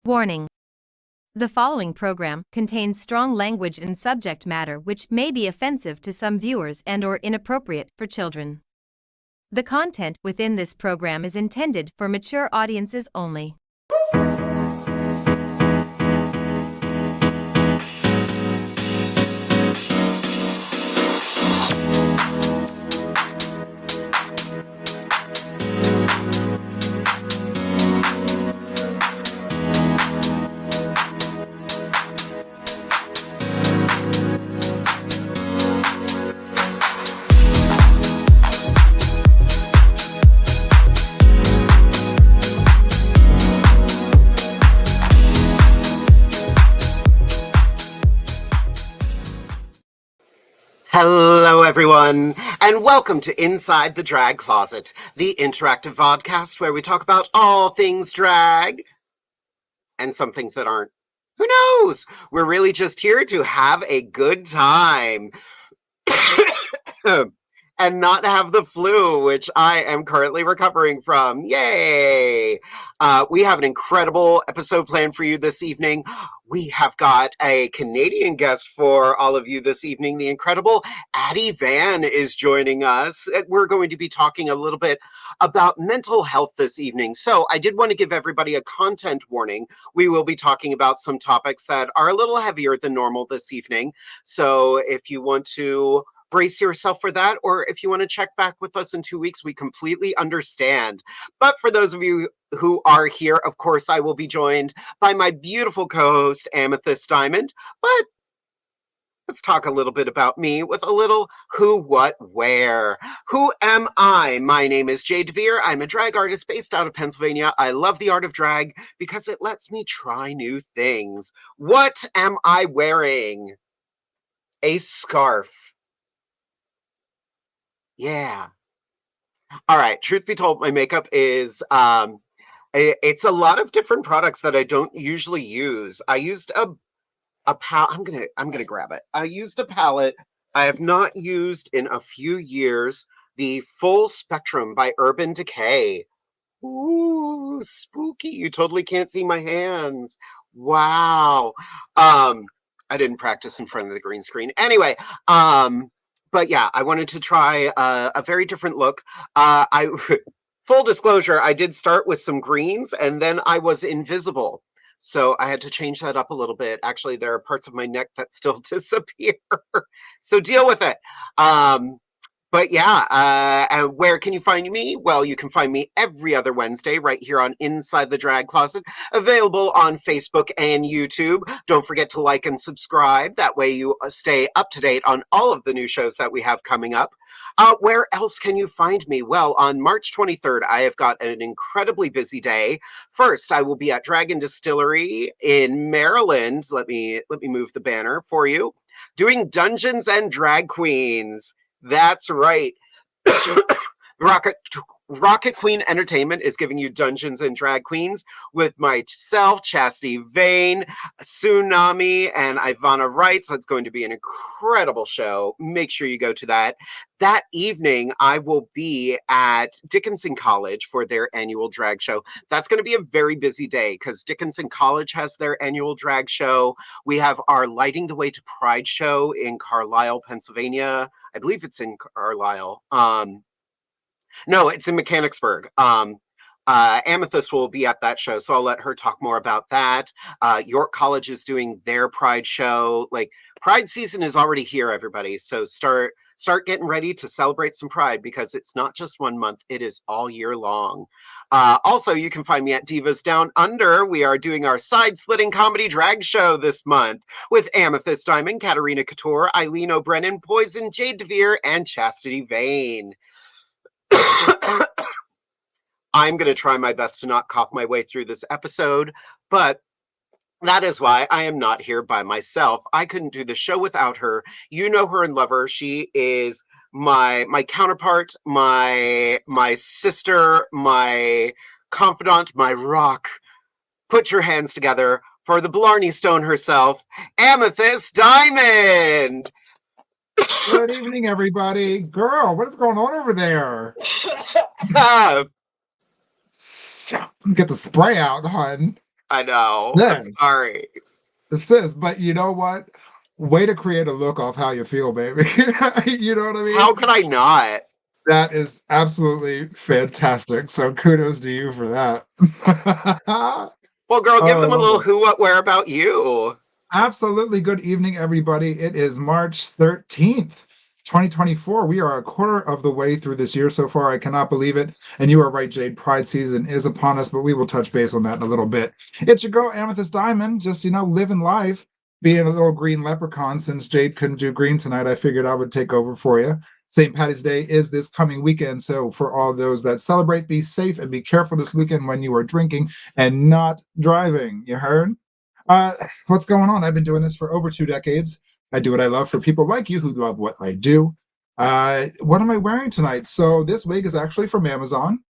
Warning. The following program contains strong language and subject matter which may be offensive to some viewers and/or inappropriate for children. The content within this program is intended for mature audiences only. Hello, everyone, and welcome to Inside the Drag Closet, the interactive vodcast where we talk about all things drag and some things that aren't. Who knows? We're really just here to have a good time and not have the flu, which I am currently recovering from. Yay! We have an incredible episode planned for you this evening. We have got a Canadian guest for all of you this evening. The incredible Atty Vann is joining us. We're going to be talking a little bit about mental health this evening. So I did want to give everybody a content warning. We will be talking about some topics that are a little heavier than normal this evening. So if you want to brace yourself for that, or if you want to check back with us in 2 weeks, we completely understand. But for those of you who are here, of course, I will be joined by my beautiful co-host, Amethyst Diamond. But let's talk a little bit about me with a little who, what, where. Who am I? My name is Jade. I'm a drag artist based out of Pennsylvania. I love the art of drag because it lets me try new things. What am I wearing? A scarf. Yeah. All right. Truth be told, my makeup is it's a lot of different products that I don't usually use. I used a palette. I'm gonna grab it. I used a palette I have not used in a few years. The Full Spectrum by Urban Decay. Ooh, spooky. You totally can't see my hands. Wow. I didn't practice in front of the green screen. Anyway, but yeah, I wanted to try a very different look. I full disclosure, I did start with some greens and then I was invisible. So I had to change that up a little bit. Actually, there are parts of my neck that still disappear. So deal with it. But yeah, and where can you find me? Well, you can find me every other Wednesday right here on Inside the Drag Closet, available on Facebook and YouTube. Don't forget to like and subscribe. That way you stay up to date on all of the new shows that we have coming up. Where else can you find me? Well, on March 23rd, I have got an incredibly busy day. First, I will be at Dragon Distillery in Maryland. Let me move the banner for you. Doing Dungeons and Drag Queens. That's right. Rocket Queen Entertainment is giving you Dungeons and Drag Queens with myself, Chastity Vann, Tsunami, and Ivana Wrights. That's going to be an incredible show. Make sure you go to that. That evening, I will be at Dickinson College for their annual drag show. That's going to be a very busy day because Dickinson College has their annual drag show. We have our Lighting the Way to Pride show in Carlisle, Pennsylvania. I believe it's in Carlisle. No, it's in Mechanicsburg. Amethyst will be at that show, so I'll let her talk more about that. York College is doing their Pride show. Like, Pride season is already here, everybody. So start getting ready to celebrate some Pride because it's not just 1 month, it is all year long. Also, you can find me at Divas Down Under. We are doing our side-splitting comedy drag show this month with Amethyst Diamond, Katarina Couture, Eileen O'Brennan, Poison, Jade DeVere, and Chastity Vann. I'm going to try my best to not cough my way through this episode, but that is why I am not here by myself. I couldn't do the show without her. You know her and love her. She is my counterpart, my sister, my confidant, my rock. Put your hands together for the Blarney Stone herself, Amethyst Diamond. Good evening, everybody. Girl, what is going on over there? Get the spray out, hun. I know. I'm Says, sorry. but you know what? Way to create a look off how you feel, baby. You know what I mean? How could I not? That is absolutely fantastic. So kudos to you for that. Well, girl, give Oh, I them a love little it. who, what, where about you. Absolutely. Good evening, everybody. It is March 13th, 2024. We are a quarter of the way through this year so far. I cannot believe it. And you are right, Jade. Pride season is upon us, but we will touch base on that in a little bit. It's your girl, Amethyst Diamond, just, living life, being a little green leprechaun. Since Jade couldn't do green tonight, I figured I would take over for you. St. Patty's Day is this coming weekend. So, for all those that celebrate, be safe and be careful this weekend when you are drinking and not driving. You heard? Uh, what's going on? I've been doing this for over 2 decades. I do what I love for people like you who love what I do. What am I wearing tonight? So this wig is actually from Amazon.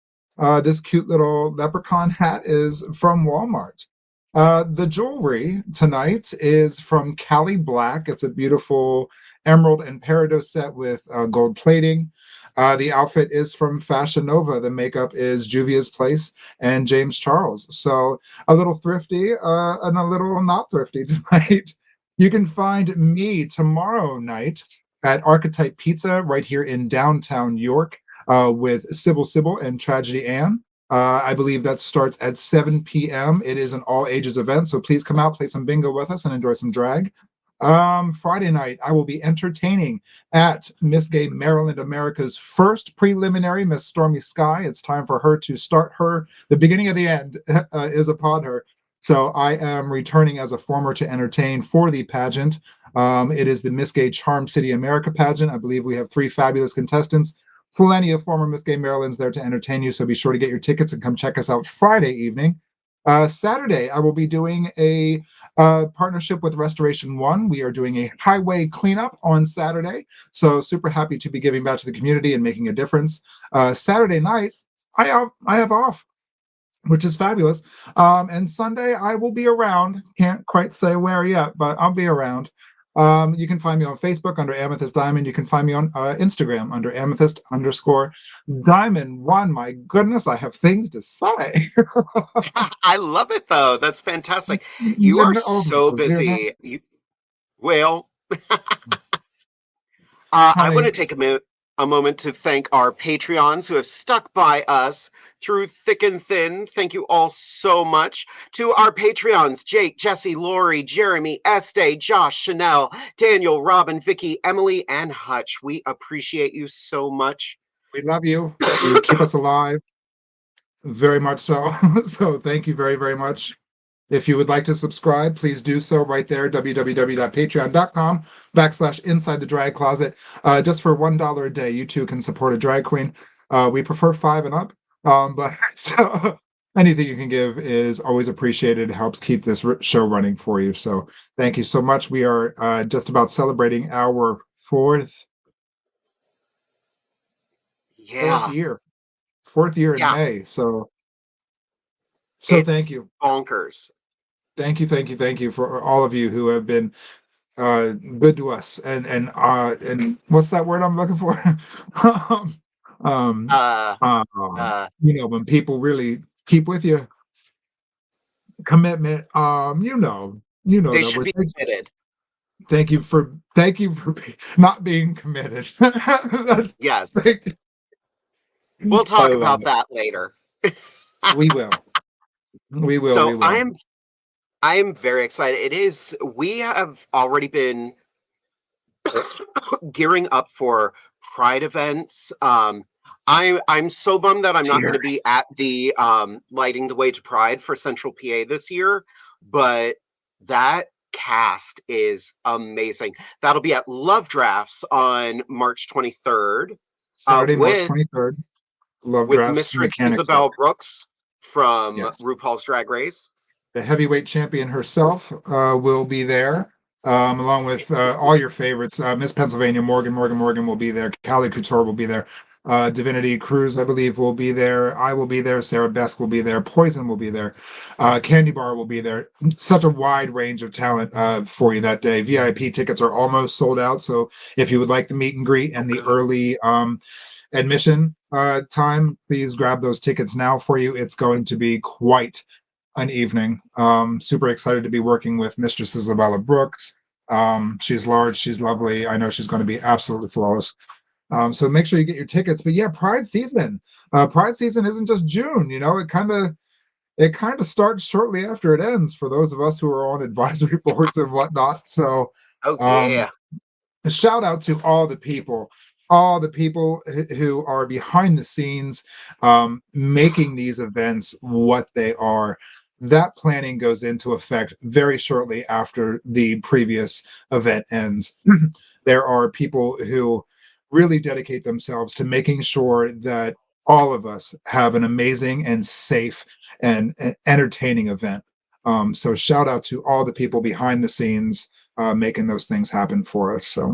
This cute little leprechaun hat is from Walmart. The jewelry tonight is from Cali Black. It's a beautiful emerald and peridot set with gold plating. The outfit is from Fashion Nova. The makeup is Juvia's Place and James Charles. So a little thrifty and a little not thrifty tonight. You can find me tomorrow night at Archetype Pizza right here in downtown York with Sybil and Tragedy Ann. I believe that starts at 7 p.m. It is an all ages event, so please come out, play some bingo with us, and enjoy some drag. Friday night, I will be entertaining at Miss Gay Maryland, America's first preliminary, Miss Stormy Sky. It's time for her to start the beginning of the end is upon her. So I am returning as a former to entertain for the pageant. It is the Miss Gay Charm City America pageant. I believe we have 3 fabulous contestants. Plenty of former Miss Gay Marylands there to entertain you. So be sure to get your tickets and come check us out Friday evening. Saturday, I will be doing a partnership with Restoration One. We are doing a highway cleanup on Saturday. So super happy to be giving back to the community and making a difference. Saturday night, I have off, which is fabulous. And Sunday, I will be around. Can't quite say where yet, but I'll be around. You can find me on Facebook under Amethyst Diamond. You can find me on Instagram under Amethyst_Diamond1. My goodness, I have things to say. I love it though. That's fantastic. You You are know, so those here now. busy. Well, I want Honey, to take a moment to thank our Patreons who have stuck by us through thick and thin. Thank you all so much. To our Patreons, Jake, Jesse, Lori, Jeremy, Estee, Josh, Chanel, Daniel, Robin, Vicky, Emily, and Hutch. We appreciate you so much. we love you. You keep us alive. Very much so. So thank you very, very much. If you would like to subscribe, please do so right there, www.patreon.com/InsideTheDragCloset. Just for $1 a day, you too can support a drag queen. We prefer 5 and up, but so anything you can give is always appreciated. It helps keep this show running for you. So thank you so much. We are just about celebrating our fourth Yeah, year, fourth year in yeah, May. So thank it's you. bonkers. Thank you for all of you who have been good to us and what's that word I'm looking for? um, um Uh, uh, uh, when people really keep with you, commitment, they that should we're be committed. thank you for not being committed. That's Yes. thank, We'll I talk love about it. that later. We will, we So will. I am very excited. We have already been gearing up for Pride events. I'm so bummed that I'm It's not going here. to be at the Lighting the Way to Pride for Central PA this year, but that cast is amazing. That'll be at Love Drafts on March 23rd, Saturday, March with 23rd. Love Mistress Drafts Mechanic Day. Isabel Brooks from Yes. RuPaul's Drag Race. The heavyweight champion herself will be there, along with all your favorites. Miss Pennsylvania, Morgan will be there. Callie Couture will be there. Divinity Cruz, I believe, will be there. I will be there. Sarah Besk will be there. Poison will be there. Candy Bar will be there. Such a wide range of talent for you that day. VIP tickets are almost sold out. So if you would like the meet and greet and the Good. early admission time, please grab those tickets now for you. It's going to be quite an evening. Super excited to be working with Mistress Isabella Brooks. She's large, she's lovely. I know she's going to be absolutely flawless. So make sure you get your tickets. But yeah, Pride season. Pride season isn't just June. It kind of starts shortly after it ends for those of us who are on advisory boards and whatnot. So Oh um, yeah. a shout out to all the people who are behind the scenes, making these events what they are. That planning goes into effect very shortly after the previous event ends. There are people who really dedicate themselves to making sure that all of us have an amazing and safe and entertaining event. So shout out to all the people behind the scenes, making those things happen for us. So yeah,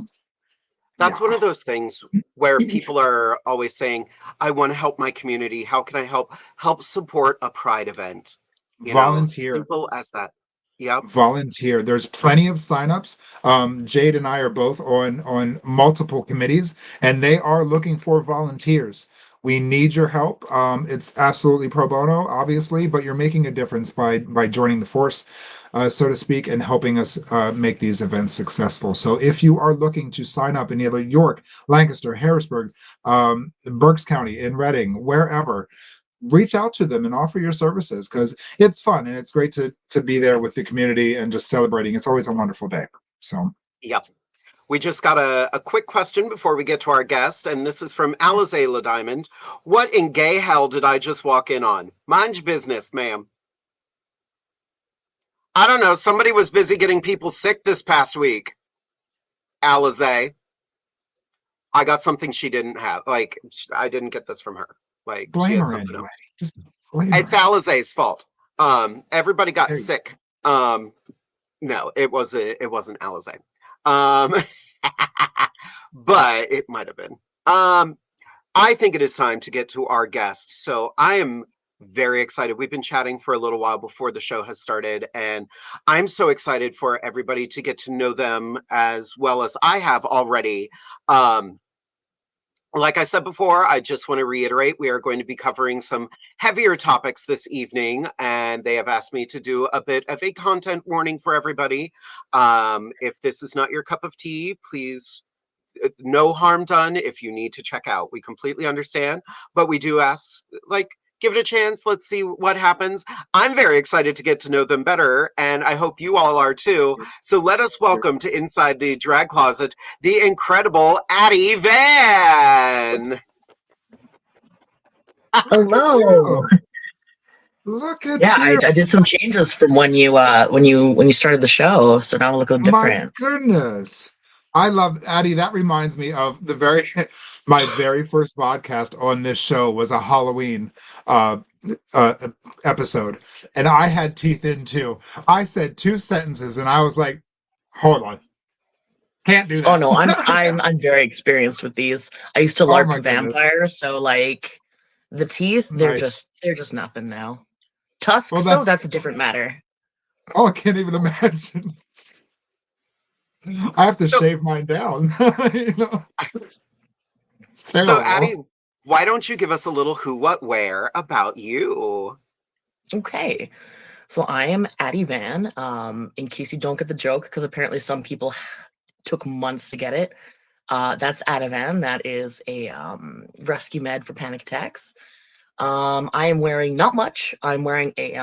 That's one of those things where people are always saying, I want to help my community. How can I help? Help support a pride event. volunteer. Simple as that. Yep. Volunteer. There's plenty of signups. Jade and I are both on multiple committees, and they are looking for volunteers. We need your help. It's absolutely pro bono, obviously, but you're making a difference by joining the force, so to speak, and helping us make these events successful. So if you are looking to sign up in either York, Lancaster, Harrisburg, Berks County, in Reading, wherever, reach out to them and offer your services because it's fun and it's great to be there with the community and just celebrating. It's always a wonderful day. So Yep. We just got a quick question before we get to our guest, and this is from Alize La Diamond. What in gay hell did I just walk in on? Mind your business, ma'am. I don't know. Somebody was busy getting people sick this past week. Alize. I got something she didn't have. Like, I didn't get this from her. Like, she blame had her something anyway. else. Just blame It's her. Alize's fault. Everybody got There you sick. No, it wasn't Alize. Um, but it might have been. I think it is time to get to our guest. So I am very excited. We've been chatting for a little while before the show has started, and I'm so excited for everybody to get to know them as well as I have already. Um, like I said before, I just want to reiterate we are going to be covering some heavier topics this evening, and they have asked me to do a bit of a content warning for everybody. If this is not your cup of tea, please, no harm done if you need to check out. We completely understand, but we do ask, like, give it a chance. Let's see what happens. I'm very excited to get to know them better, and I hope you all are too. So let us welcome to Inside the Drag Closet the incredible Atty Vann. Look at Hello. you. Look Yeah, at I, you. I did some changes from when you started the show, so now I look a little My different. goodness. I love Addie. That reminds me of the very my very first podcast on this show was a Halloween uh, uh episode, and I had teeth in too. I said two sentences and I was like, hold on, can't do Oh that. no, I'm very experienced with these. I used to Oh LARP my goodness. vampires, so like the teeth, they're Nice. just they're just nothing now. Well, Tusks though, that's that's a different matter. oh, I can't even imagine. I have to So, shave mine down. You know, it's so terrible. Atty, why don't you give us a little who, what, where about you? Okay. So I am Atty Vann. In case you don't get the joke, because apparently some people took months to get it. That's Atty Vann. That is a rescue med for panic attacks. I am wearing not much. I'm wearing a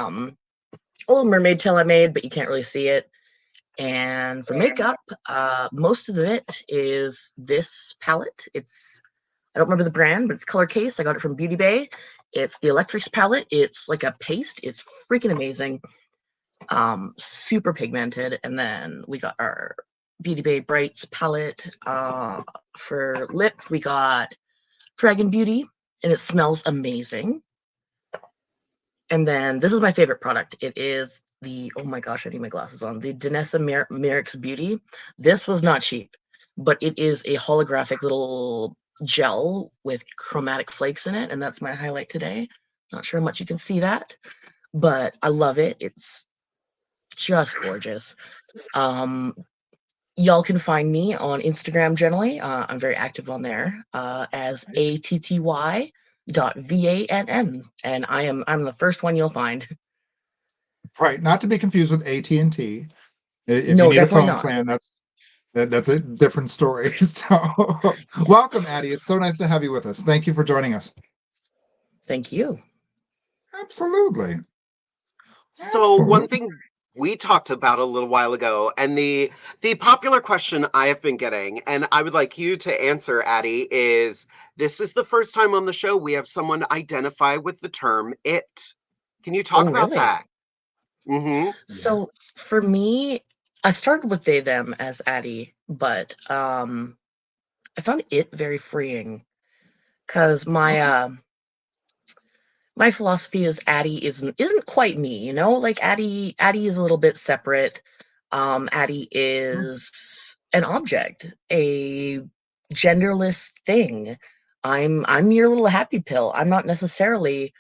little mermaid tail I made, but you can't really see it. And for makeup, most of it is this palette. I don't remember the brand, but it's Color Case. I got it from Beauty Bay. It's the Electrics palette. It's like a paste. It's freaking amazing. Super pigmented. And then we got our Beauty Bay Brights palette. For lip, we got Dragon Beauty, and it smells amazing. And then this is my favorite product. It is oh my gosh, I need my glasses on. The Danessa Merrick's Beauty. This was not cheap, but it is a holographic little gel with chromatic flakes in it, and that's my highlight today. Not sure how much you can see that, but I love it. It's just gorgeous. Um, Y'all can find me on Instagram generally. I'm very active on there as atty.vann, and I'm the first one you'll find. Right, not to be confused with AT&T. If you No, need a definitely phone not. plan, that's a different story. So, welcome, Addie. It's so nice to have you with us. Thank you for joining us. Thank you. Absolutely. So one Absolutely. thing we talked about a little while ago, and the popular question I have been getting, and I would like you to answer, Addie, is this is the first time on the show we have someone identify with the term it. Can you talk Oh, about really? that? Mm-hmm. So Yes. for me, I started with they them as Addie, but I found it very freeing because my philosophy is Addie isn't quite me, you know? Like Addie is a little bit separate. Addie is an object, a genderless thing. I'm your little happy pill. I'm not necessarily,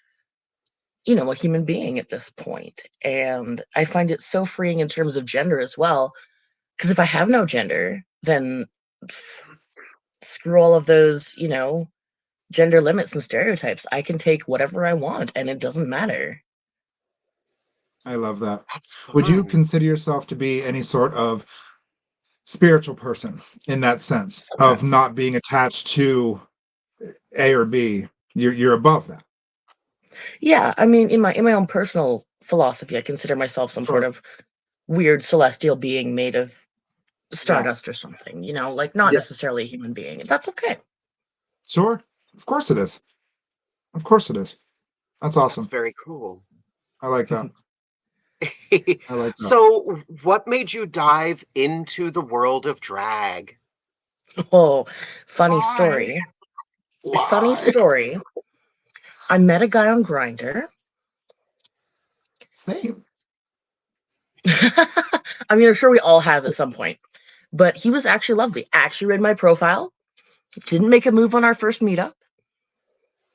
a human being at this point. And I find it so freeing in terms of gender as well. Because if I have no gender, then screw all of those, gender limits and stereotypes. I can take whatever I want and it doesn't matter. I love that. That's Would you fun. consider yourself to be any sort of spiritual person in that sense of Sometimes. not being attached to A or B? You're above that. Yeah, I mean, in my own personal philosophy, I consider myself some sort Sure. of weird celestial being made of Yeah. stardust or something, like not Yeah. necessarily a human being. That's okay. Sure. Of course it is. Of course it is. That's That's awesome. very cool. I like that. I like that. So, what made you dive into the world of drag? Oh, funny Why? story. Funny Why? story. I met a guy on Grinder. Same. I mean, I'm sure we all have at some point, but he was actually lovely. Actually read my profile. Didn't make a move on our first meetup.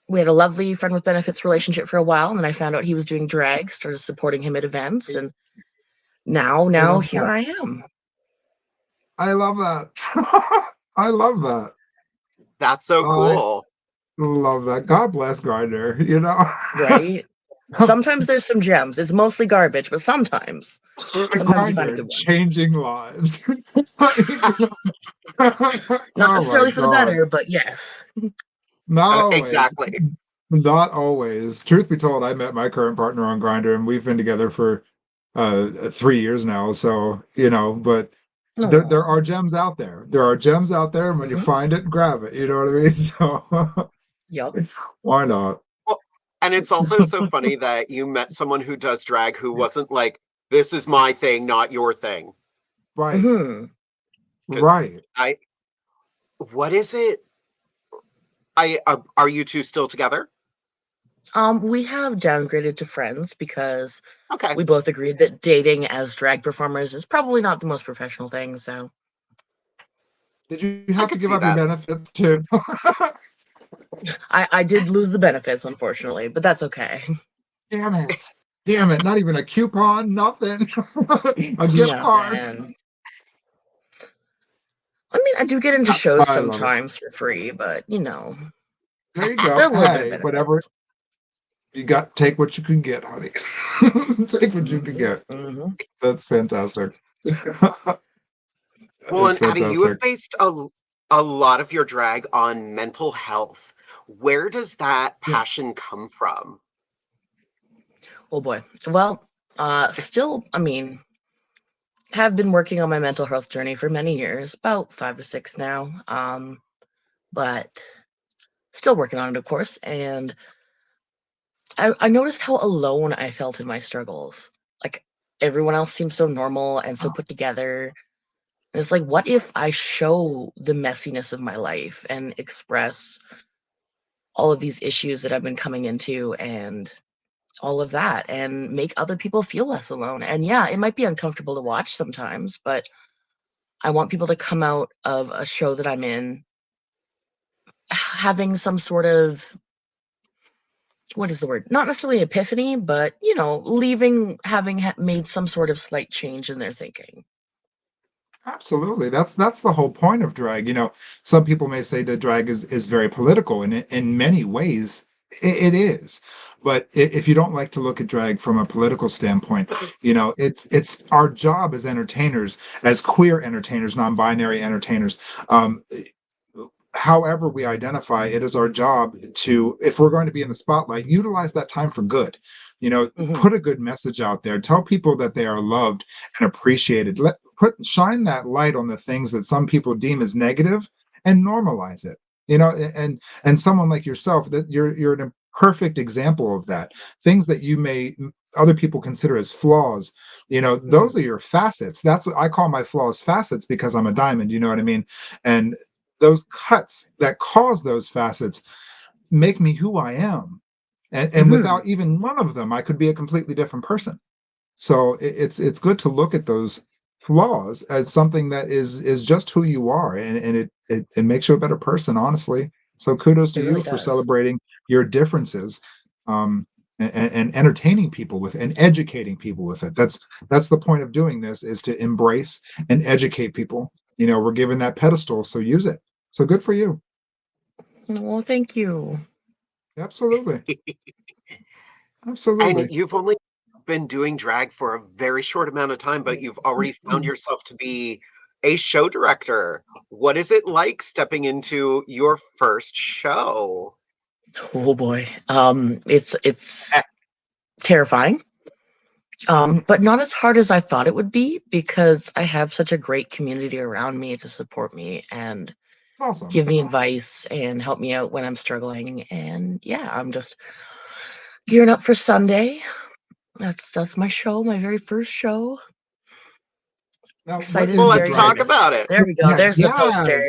We had a lovely friend with benefits relationship for a while, and then I found out he was doing drag, started supporting him at events, and now I now love here that. I am. I love that. I love that. That's so I cool. love that. God bless Grinder, you know. Right? Sometimes there's some gems. It's mostly garbage, but sometimes you find a Grinder good one. changing lives. Not Oh my necessarily for the God. better, but yes. Not always. Exactly. Not always. Truth be told, I met my current partner on Grinder, and we've been together for 3 years now. So, but there Oh. are gems out there. There are gems out there, and when you Hmm. find it, grab it. You know what I mean? So Yep. why not? Well, and it's also so funny that you met someone who does drag who wasn't like, this is my thing, not your thing. Right. Hmm. Because Right. I, what is it? Are you two still together? We have downgraded to friends because Okay. we both agreed that dating as drag performers is probably not the most professional thing. So Did you I have to could give see up your that. benefits too? I did lose the benefits, unfortunately, but that's okay. Damn it. Damn it. Not even a coupon, nothing. A gift card. Nothing. I mean, I do get into shows I love it. sometimes for free, but There you go. a little bit of Hey, benefits. whatever you got, take what you can get, honey. Take what you can Hmm. get. Hmm. That's fantastic. Well, It's and Addie, you have fantastic. based a lot of your drag on mental health. Where does that Yeah. passion come from? Oh boy. Well, still, I mean, have been working on my mental health journey for many years, about 5 to 6 now. But still working on it, of course. And I noticed how alone I felt in my struggles. Like everyone else seems so normal and so Oh, put together. And it's like, what if I show the messiness of my life and express all of these issues that I've been coming into and all of that and make other people feel less alone? And yeah, it might be uncomfortable to watch sometimes, but I want people to come out of a show that I'm in having some sort of, what is the word? Not necessarily epiphany, but leaving having made some sort of slight change in their thinking. absolutely. That's the whole point of drag. Some people may say that drag is very political, and in many ways It is. But if you don't like to look at drag from a political standpoint, it's our job as entertainers, as queer entertainers, non-binary entertainers. Um, However we identify, it is our job to, if we're going to be in the spotlight, utilize that time for good. Hmm. Put a good message out there. Tell people that they are loved and appreciated. Shine that light on the things that some people deem as negative and normalize it. And someone like yourself, that you're a perfect example of that. Things that you may other people consider as flaws, Hmm. those are your facets. That's what I call my flaws facets, because I'm a diamond, you know what I mean? And those cuts that cause those facets make me who I am. And Hmm. without even one of them, I could be a completely different person. So it's good to look at those flaws as something that is just who you are, and it makes you a better person, honestly. So kudos It to you really for does. celebrating your differences, and entertaining people with and educating people with it. That's the point of doing this, is to embrace and educate people. We're given that pedestal, so use it. So good for you. Well, thank you. Absolutely. And Absolutely. you've only been doing drag for a very short amount of time, but you've already found yourself to be a show director. What is it like stepping into your first show? Oh boy. It's Eh, terrifying. mm, But not as hard as I thought it would be, because I have such a great community around me to support me and it's awesome. give me advice and help me out when I'm struggling. And yeah, I'm just gearing up for Sunday. That's my show, my very first show. Now, what Excited Well, is and the let's very drag? talk nervous. about it. There we go. Yeah, There's the poster.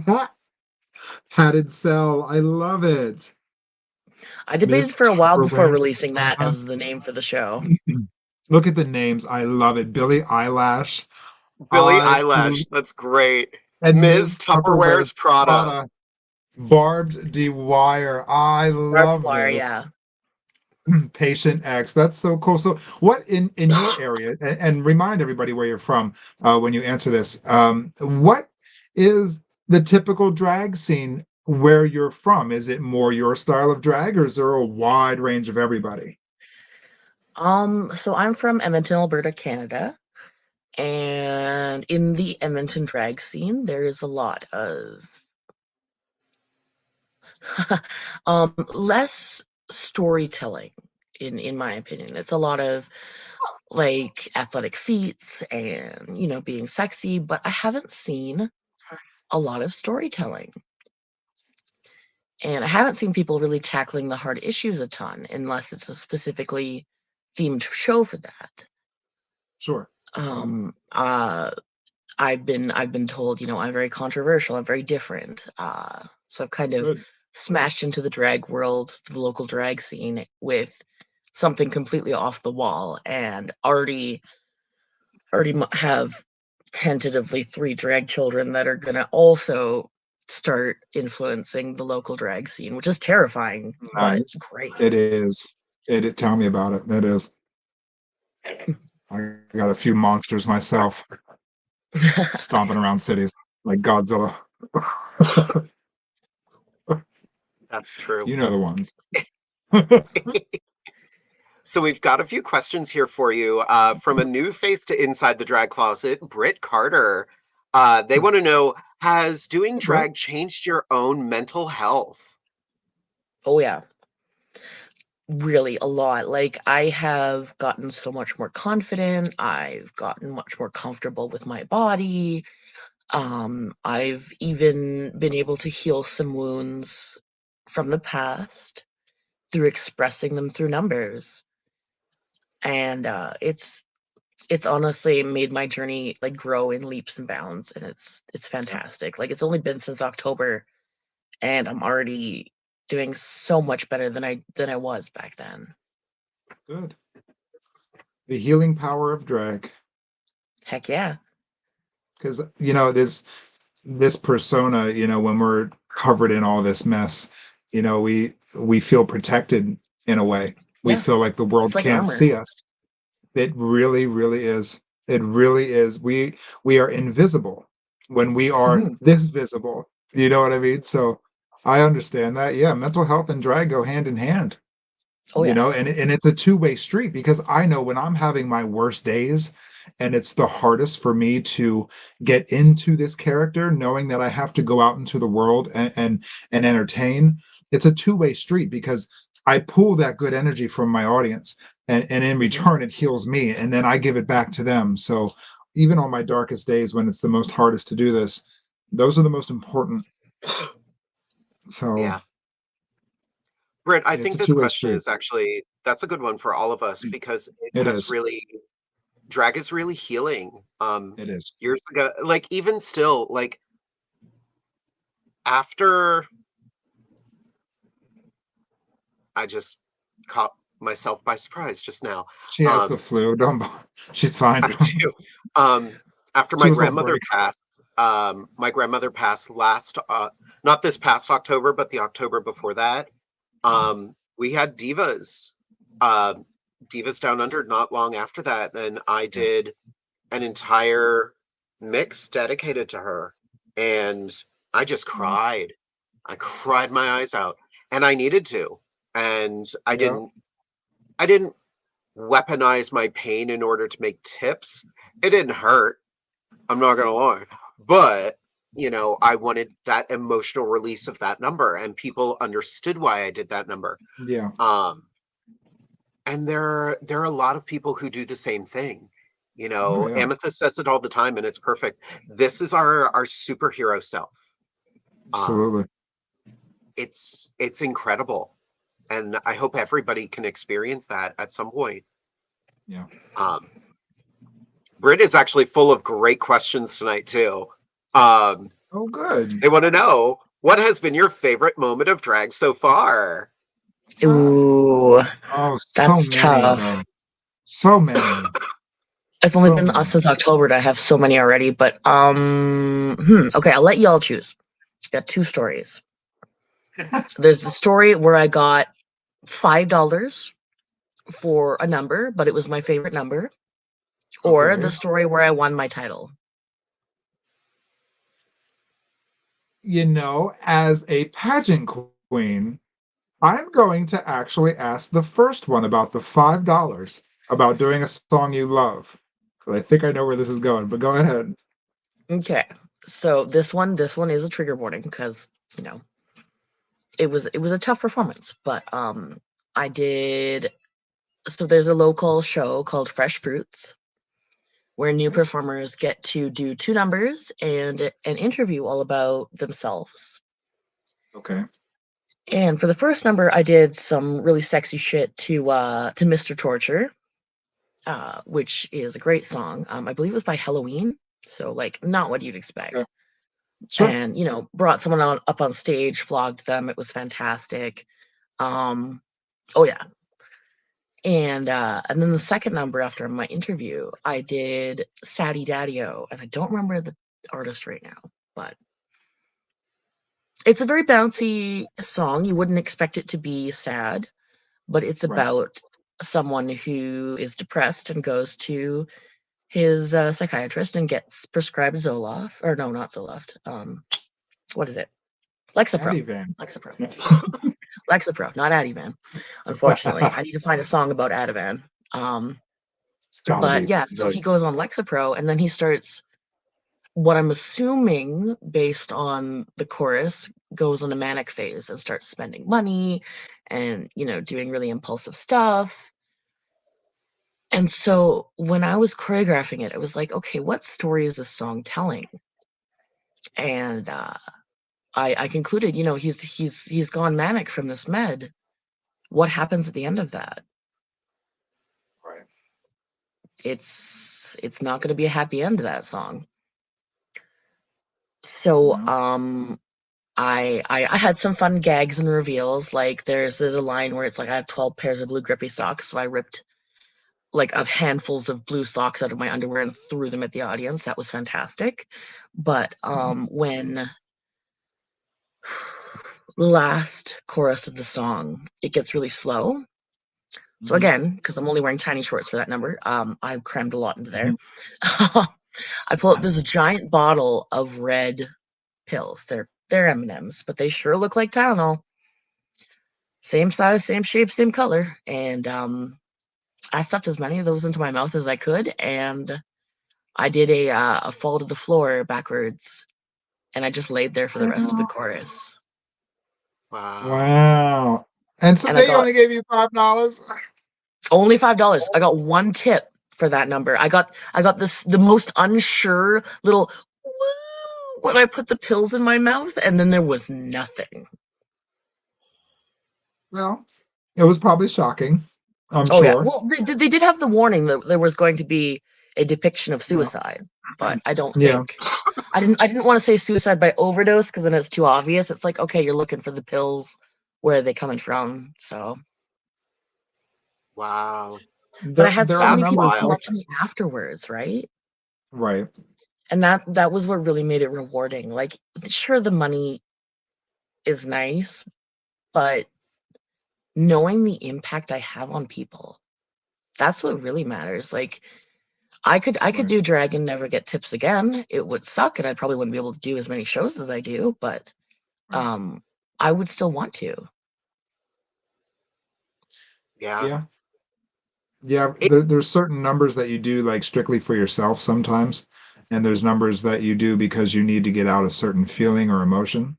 yes. Padded cell. I love it. I debated Miss for a while before Tupperware. releasing that Uh-huh. as the name for the show. Look at the names. I love it. Billie Eyelash. Billie I Eyelash. That's great. and Ms. Ms. Tupperware's Tupperware's Prada. Prada. Barbed Wire. I Barbed love wire, yeah. this. Patient X. That's so cool. So, what in your area, and remind everybody where you're from when you answer this. What is the typical drag scene where you're from? Is it more your style of drag, or is there a wide range of everybody? So I'm from Edmonton, Alberta, Canada. And in the Edmonton drag scene, there is a lot of less storytelling, in my opinion. It's a lot of like athletic feats and being sexy, but I haven't seen a lot of storytelling. And I haven't seen people really tackling the hard issues a ton, unless it's a specifically themed show for that. Sure. Um, uh, I've been told, I'm very controversial, I'm very different. So I've kind of Good. smashed into the drag world, the local drag scene, with something completely off the wall, and already have tentatively 3 drag children that are gonna also start influencing the local drag scene, which is terrifying, but Nice. great. It is. Tell me about it. It is. I got a few monsters myself, stomping around cities like Godzilla. That's true. You know the ones. So we've got a few questions here for you from a new face to Inside the Drag Closet, Britt Carter. They want to know, has doing Brett. drag changed your own mental health? Oh yeah, really a lot. Like, I have gotten so much more confident. I've gotten much more comfortable with my body. I've even been able to heal some wounds from the past through expressing them through numbers. And it's honestly made my journey like grow in leaps and bounds, and it's fantastic. Like, it's only been since October, and I'm already doing so much better than I was back then. Good. The healing power of drag. Heck yeah. Because this persona, when we're covered in all this mess, we feel protected in a way. We Yeah. feel like the It's world like can't armor. see us. It really, really is. It really is. We are invisible when we are Mhm. this visible. You know what I mean? So I understand that. Yeah, mental health and drag go hand in hand. Oh yeah. And it's a two-way street because I know when I'm having my worst days and it's the hardest for me to get into this character, knowing that I have to go out into the world and entertain, it's a two-way street because I pull that good energy from my audience and in return it heals me and then I give it back to them. So even on my darkest days when it's the most hardest to do this, those are the most important. So Yeah. Britt, I it's think a this two-way question street. is actually that's a good one for all of us because it It has is. really drag is really healing. It is. Years ago, like even still, like after I just caught myself by surprise just now. She has the Um, flu. Don't. She's fine. I do. After She my was on grandmother break. passed, my grandmother passed last, not this past October, but the October before that. We had uh, Divas Down Under not long after that, and I Yeah. did an entire mix dedicated to her, and I just Wow. cried. I cried my eyes out, and I needed to, and I Yeah. didn't. I didn't weaponize my pain in order to make tips. It didn't hurt. I'm not gonna lie, but I wanted that emotional release of that number, and people understood why I did that number. Yeah. Um, and there are a lot of people who do the same thing. Oh yeah. Amethyst says it all the time, and it's perfect. This is our superhero self. Um, Absolutely. it's incredible, and I hope everybody can experience that at some point. Yeah. Um, Britt is actually full of great questions tonight too. Um, Oh, good. they want to know what has been your favorite moment of drag so far. Ooh, Oh, so that's many tough. though. So many. It's only So been many. since October that I have so many already, but okay, I'll let y'all choose. Got two stories. There's the story where I got $5 for a number, but it was my favorite number, or Okay. the story where I won my title. As a pageant queen, I'm going to actually ask the first one about the $5 about doing a song you love. 'Cause I think I know where this is going, but go ahead. Okay, so this one is a trigger warning because you know it was a tough performance, but I did. So there's a local show called Fresh Fruits where new Yes. performers get to do two numbers and an interview all about themselves. Okay. And for the first number, I did some really sexy shit to Mr. Torture, which is a great song. I believe it was by Halloween, so like not what you'd Yeah. expect. Sure. And brought someone up on stage, flogged them. It was fantastic. Oh yeah. And then the second number after my interview, I did Sadie Daddy-O, and I don't remember the artist right now, but it's a very bouncy song. You wouldn't expect it to be sad, but it's Right. about someone who is depressed and goes to his psychiatrist and gets prescribed Zoloft, or no, not Zoloft. What is it? Lexapro. Atty Vann. Lexapro. Yes. Lexapro, not Atty Vann. Unfortunately, I need to find a song about Ativan. It's gotta But be. yeah, so he goes on Lexapro, and then he starts what I'm assuming, based on the chorus, goes on a manic phase and starts spending money and doing really impulsive stuff. And so when I was choreographing it, I was like, okay, what story is this song telling? And I concluded, he's gone manic from this med. What happens at the end of that? Right. It's not going to be a happy end to that song. So No. I had some fun gags and reveals. Like there's a line where it's like I have 12 pairs of blue grippy socks, so I ripped like of handfuls of blue socks out of my underwear and threw them at the audience. That was fantastic. But when last chorus of the song, it gets really slow. So Mhm. again, because I'm only wearing tiny shorts for that number, I crammed a lot into there. Mhm. I pull out this giant bottle of red pills. They're They're M&Ms, but they sure look like Tylenol. Same size, same shape, same color. And I stuffed as many of those into my mouth as I could, and I did a fall to the floor backwards, and I just laid there for the rest of the chorus. Wow. Wow. And so And I they got only gave you $5? only $5. I got one tip for that number. I got the most unsure little woo when I put the pills in my mouth, and then there was nothing. Well, it was probably shocking, I'm Oh yeah. sure. Well, they did have the warning that there was going to be a depiction of Yeah. suicide, but I don't Yeah. think I didn't want to say suicide by overdose because then it's too obvious. It's like, okay, you're looking for the pills. Where are they coming from? So, Wow. but I had There so are That's many people numbers come wild. up to me afterwards, right? right. And that was what really made it rewarding. Like, sure, the money is nice, but knowing the impact I have on people, that's what really matters. Like, I could Right. do drag and never get tips again. It would suck, and I probably wouldn't be able to do as many shows as I do, but I would still want to. Yeah. Yeah. Yeah, It, there's certain numbers that you do like strictly for yourself sometimes, and there's numbers that you do because you need to get out a certain feeling or emotion.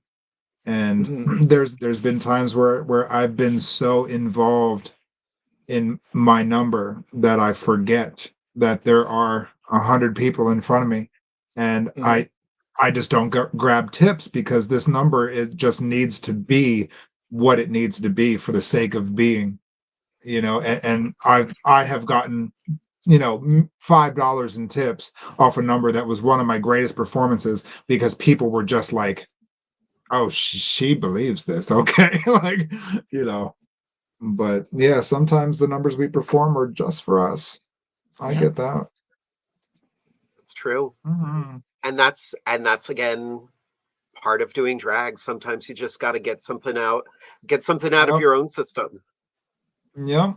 And Mhm, there's been times where I've been so involved in my number that I forget that there are 100 people in front of me, and mhm, I just don't grab tips because this number, it just needs to be what it needs to be for the sake of being, and I have gotten, $5 in tips off a number that was one of my greatest performances because people were just like, oh, she believes this. Okay. Like, you know, but yeah, sometimes the numbers we perform are just for us. I yeah, get that. it's true. Mhm. And that's again part of doing drag. Sometimes you just got to get something out of Yep. your own system. Yep.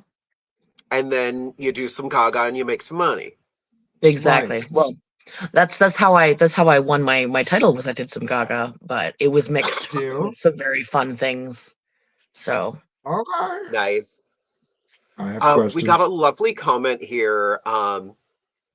And then you do some gaga and you make some money. Right. exactly. Well, that's how I won my title was I did some Gaga, but it was mixed Still. with some very fun things. So, Okay. Nice. I have We got a questions. lovely comment here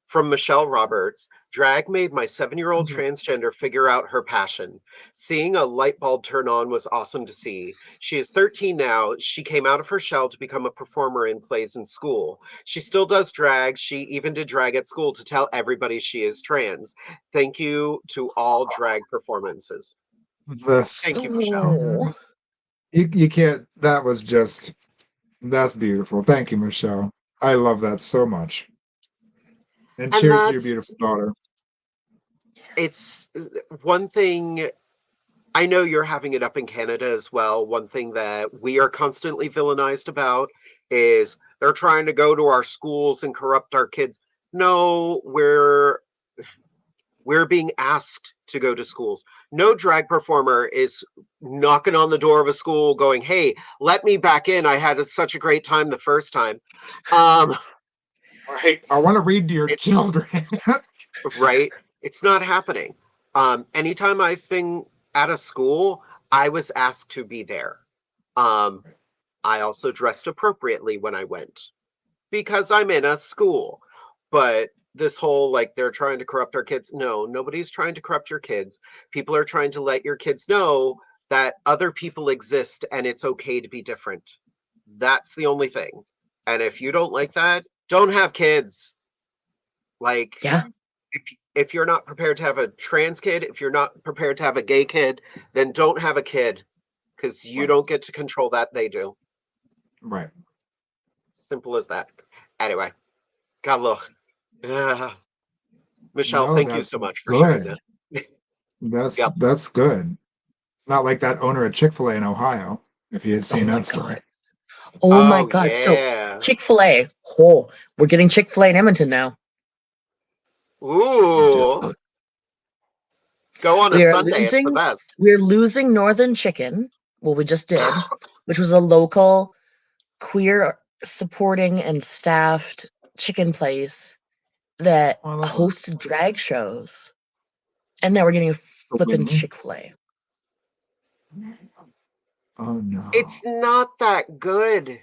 from Michelle Roberts. Drag made my 7-year-old Mhm. transgender figure out her passion. Seeing a light bulb turn on was awesome to see. She is 13 now. She came out of her shell to become a performer in plays in school. She still does drag. She even did drag at school to tell everybody she is trans. Thank you to all drag performances. That's Thank you, Michelle. oh, you can't, that's beautiful. Thank you, Michelle. I love that so much. And And cheers to your that's beautiful daughter. it's one thing. I know you're having it up in Canada as well. One thing that we are constantly villainized about is they're trying to go to our schools and corrupt our kids. No, we're being asked to go to schools. No drag performer is knocking on the door of a school going, "Hey, let me back in. I had such a great time the first time." Um, Right. I want to read to your it, children. right? It's not happening. Anytime I've been at a school, I was asked to be there. Um, I also dressed appropriately when I went because I'm in a school. But this whole like they're trying to corrupt our kids. No, nobody's trying to corrupt your kids. People are trying to let your kids know that other people exist and it's okay to be different. That's the only thing. And if you don't like that, don't have kids. Like yeah, if you're not prepared to have a trans kid, if you're not prepared to have a gay kid, then don't have a kid because you Right. don't get to control that. They do. Right. Simple as that. Anyway, got a little. Michelle, No, thank you that's so much for sharing good. that. That's Yep. that's good. Not like that owner of Chick-fil-A in Ohio, if you had oh seen my that story. god, oh my Oh god. So yeah. Chick-fil-A, oh, we're getting Chick-fil-A in Edmonton now. Ooh. Dude. Go on a We are Sunday. It's the losing, best. we're losing Northern Chicken. Well, we just did, which was a local queer supporting and staffed chicken place that I love hosted drag shows. And now we're getting a flippin' that. Chick-fil-A. Oh no. It's not that good.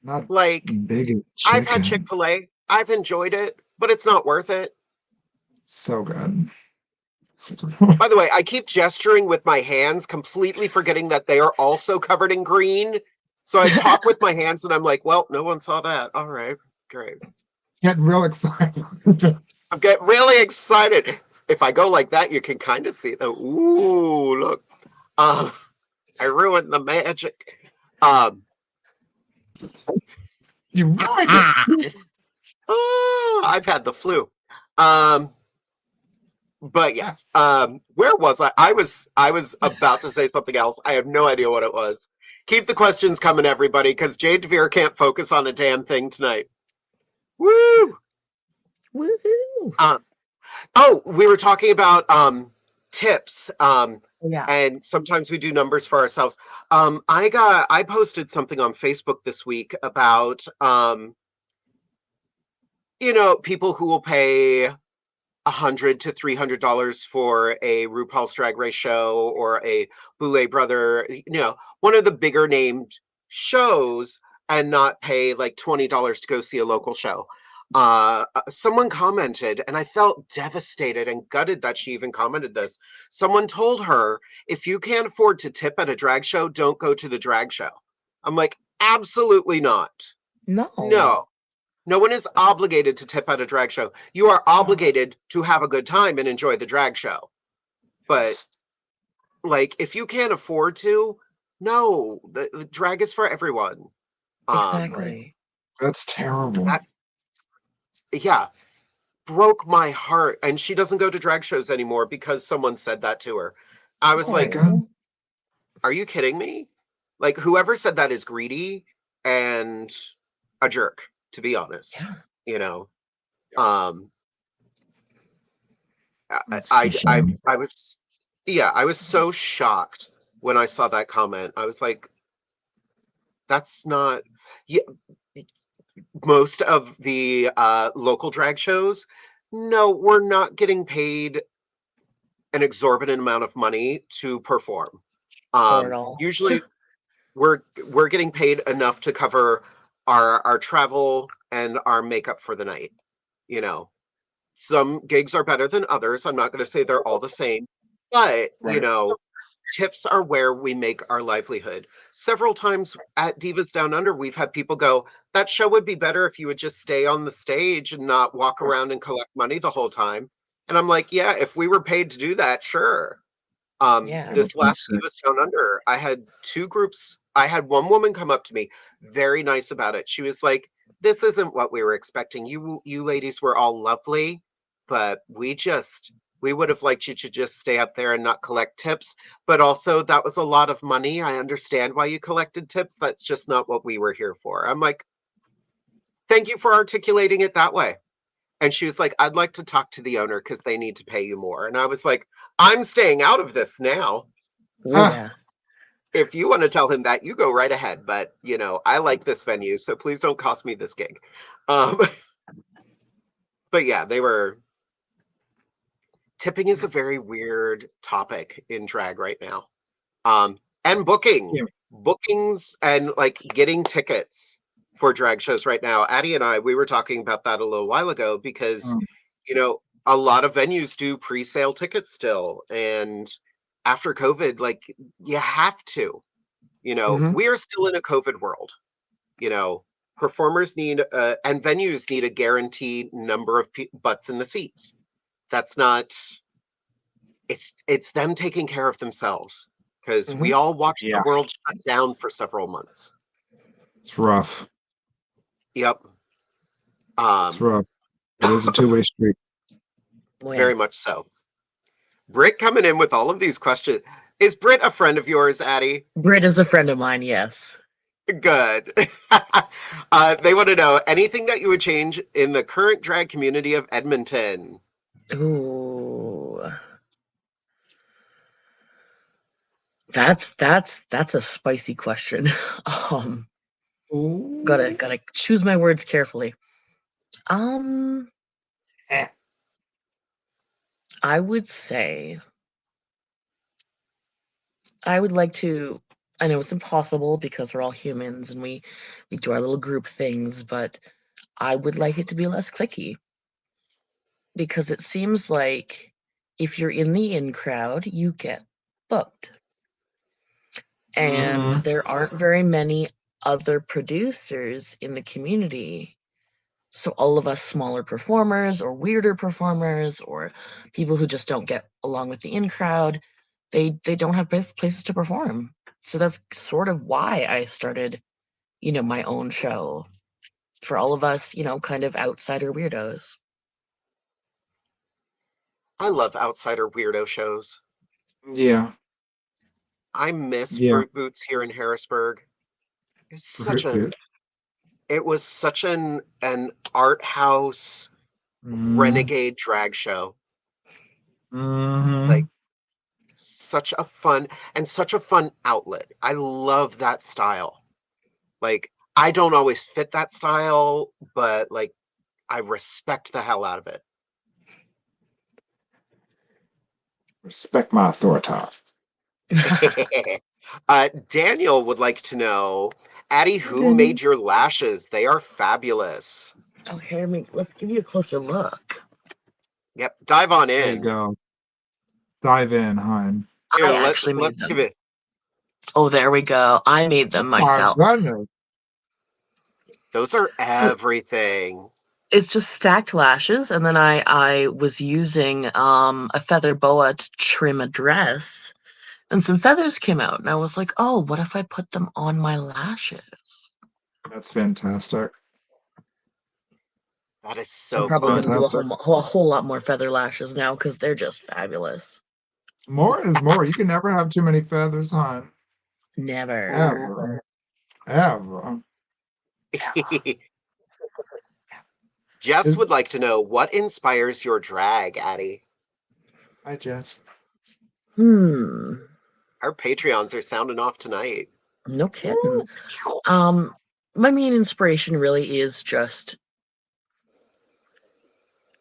Not Like, big I've had chicken. Chick-fil-A. I've enjoyed it, but it's not worth it. So good. By the way, I keep gesturing with my hands, completely forgetting that they are also covered in green. So I talk with my hands and I'm like, well, no one saw that. All right, great. Getting real excited. I'm getting really excited. If I go like that, you can kind of see the, ooh, look. I ruined the magic. Um, You ruined it. oh, I've had the flu. But yes, where was I? I was about to say something else. I have no idea what it was. Keep the questions coming, everybody, because Jade DeVere can't focus on a damn thing tonight. Woo! Woohoo! Oh, we were talking about tips. Yeah. And sometimes we do numbers for ourselves. I posted something on Facebook this week about people who will pay $100 to $300 for a RuPaul's Drag Race show or a Boulet Brother, one of the bigger named shows, and not pay like $20 to go see a local show. Someone commented, and I felt devastated and gutted that she even commented this. Someone told her, if you can't afford to tip at a drag show, don't go to the drag show. I'm like, absolutely not. No. No. No one is obligated to tip at a drag show. You are obligated to have a good time and enjoy the drag show. But like, if you can't afford to, no, the drag is for everyone. Exactly. That's terrible. Yeah, broke my heart. And she doesn't go to drag shows anymore because someone said that to her. I was Oh my like, God. are you kidding me? Like, whoever said that is greedy and a jerk, to be honest. Yeah. You know, um, That's a I shame. was, yeah, I was so shocked when I saw that comment. I was like, that's not, yeah, most of the local drag shows, no, we're not getting paid an exorbitant amount of money to perform. Or at all. Usually we're getting paid enough to cover our travel and our makeup for the night. You know, some gigs are better than others. I'm not going to say they're all the same, but Right. tips are where we make our livelihood. Several times at Divas Down Under, we've had people go, that show would be better if you would just stay on the stage and not walk around and collect money the whole time. And I'm like, yeah, if we were paid to do that, sure. Yeah. This last Sick. Divas Down Under, I had two groups. I had one woman come up to me, very nice about it. She was like, this isn't what we were expecting. You ladies were all lovely, but we would have liked you to just stay up there and not collect tips. But also, that was a lot of money. I understand why you collected tips. That's just not what we were here for. I'm like, thank you for articulating it that way. And she was like, I'd like to talk to the owner because they need to pay you more. And I was like, I'm staying out of this now. Oh, Ah. yeah. If you want to tell him that, you go right ahead. But, I like this venue, so please don't cost me this gig. But yeah, tipping is a very weird topic in drag right now. And bookings and like getting tickets for drag shows right now. Addie and we were talking about that a little while ago because, a lot of venues do pre-sale tickets still. And after COVID, like you have to, Mhm. we are still in a COVID world, you know, performers need, and venues need a guaranteed number of butts in the seats. That's not, it's them taking care of themselves because we Mhm. all watched the Yeah, world shut down for several months. it's rough. Yep. It's rough. It is a two-way street. Oh, yeah. Very much so. Britt coming in with all of these questions. Is Britt a friend of yours, Addie? Britt is a friend of mine, yes. Good. They want to know anything that you would change in the current drag community of Edmonton. Ooh. That's a spicy question. Um, Ooh. gotta choose my words carefully. Um, Eh. I would say I would like to. I know it's impossible because we're all humans and we do our little group things, but I would like it to be less cliquey because it seems like if you're in the in crowd, you get booked. And Mhm. there aren't very many other producers in the community. So all of us smaller performers or weirder performers or people who just don't get along with the in crowd, they don't have places to perform. So that's sort of why I started, my own show for all of us, kind of outsider weirdos. I love outsider weirdo shows. Yeah. I miss Yeah. Fruit Boots here in Harrisburg. It's such Fruit a Boots. it was such an art house Mm-hmm. renegade drag show. Mm-hmm. Like such a fun outlet. I love that style. Like I don't always fit that style, but like I respect the hell out of it. Respect my authority. Daniel would like to know, Addie, Hey, who Daniel. made your lashes? They are fabulous. Okay, let's give you a closer look. Yep, dive on There you in. go. Dive in, hon. Here, I actually made let's give them. it. Oh, there we go. I made them My myself. goodness. Those are So everything. it's just stacked lashes, and then I was using a feather boa to trim a dress, and some feathers came out, and I was like, oh, what if I put them on my lashes? That's fantastic. That is I'm so probably going to fun. do Fantastic. a whole lot more feather lashes now because they're just fabulous. More is more. You can never have too many feathers, hon. Never. Ever. Ever. Jess Is would like to know what inspires your drag, Addie. I just Hmm. Our Patreons are sounding off tonight. No kidding. Um, my main inspiration really is just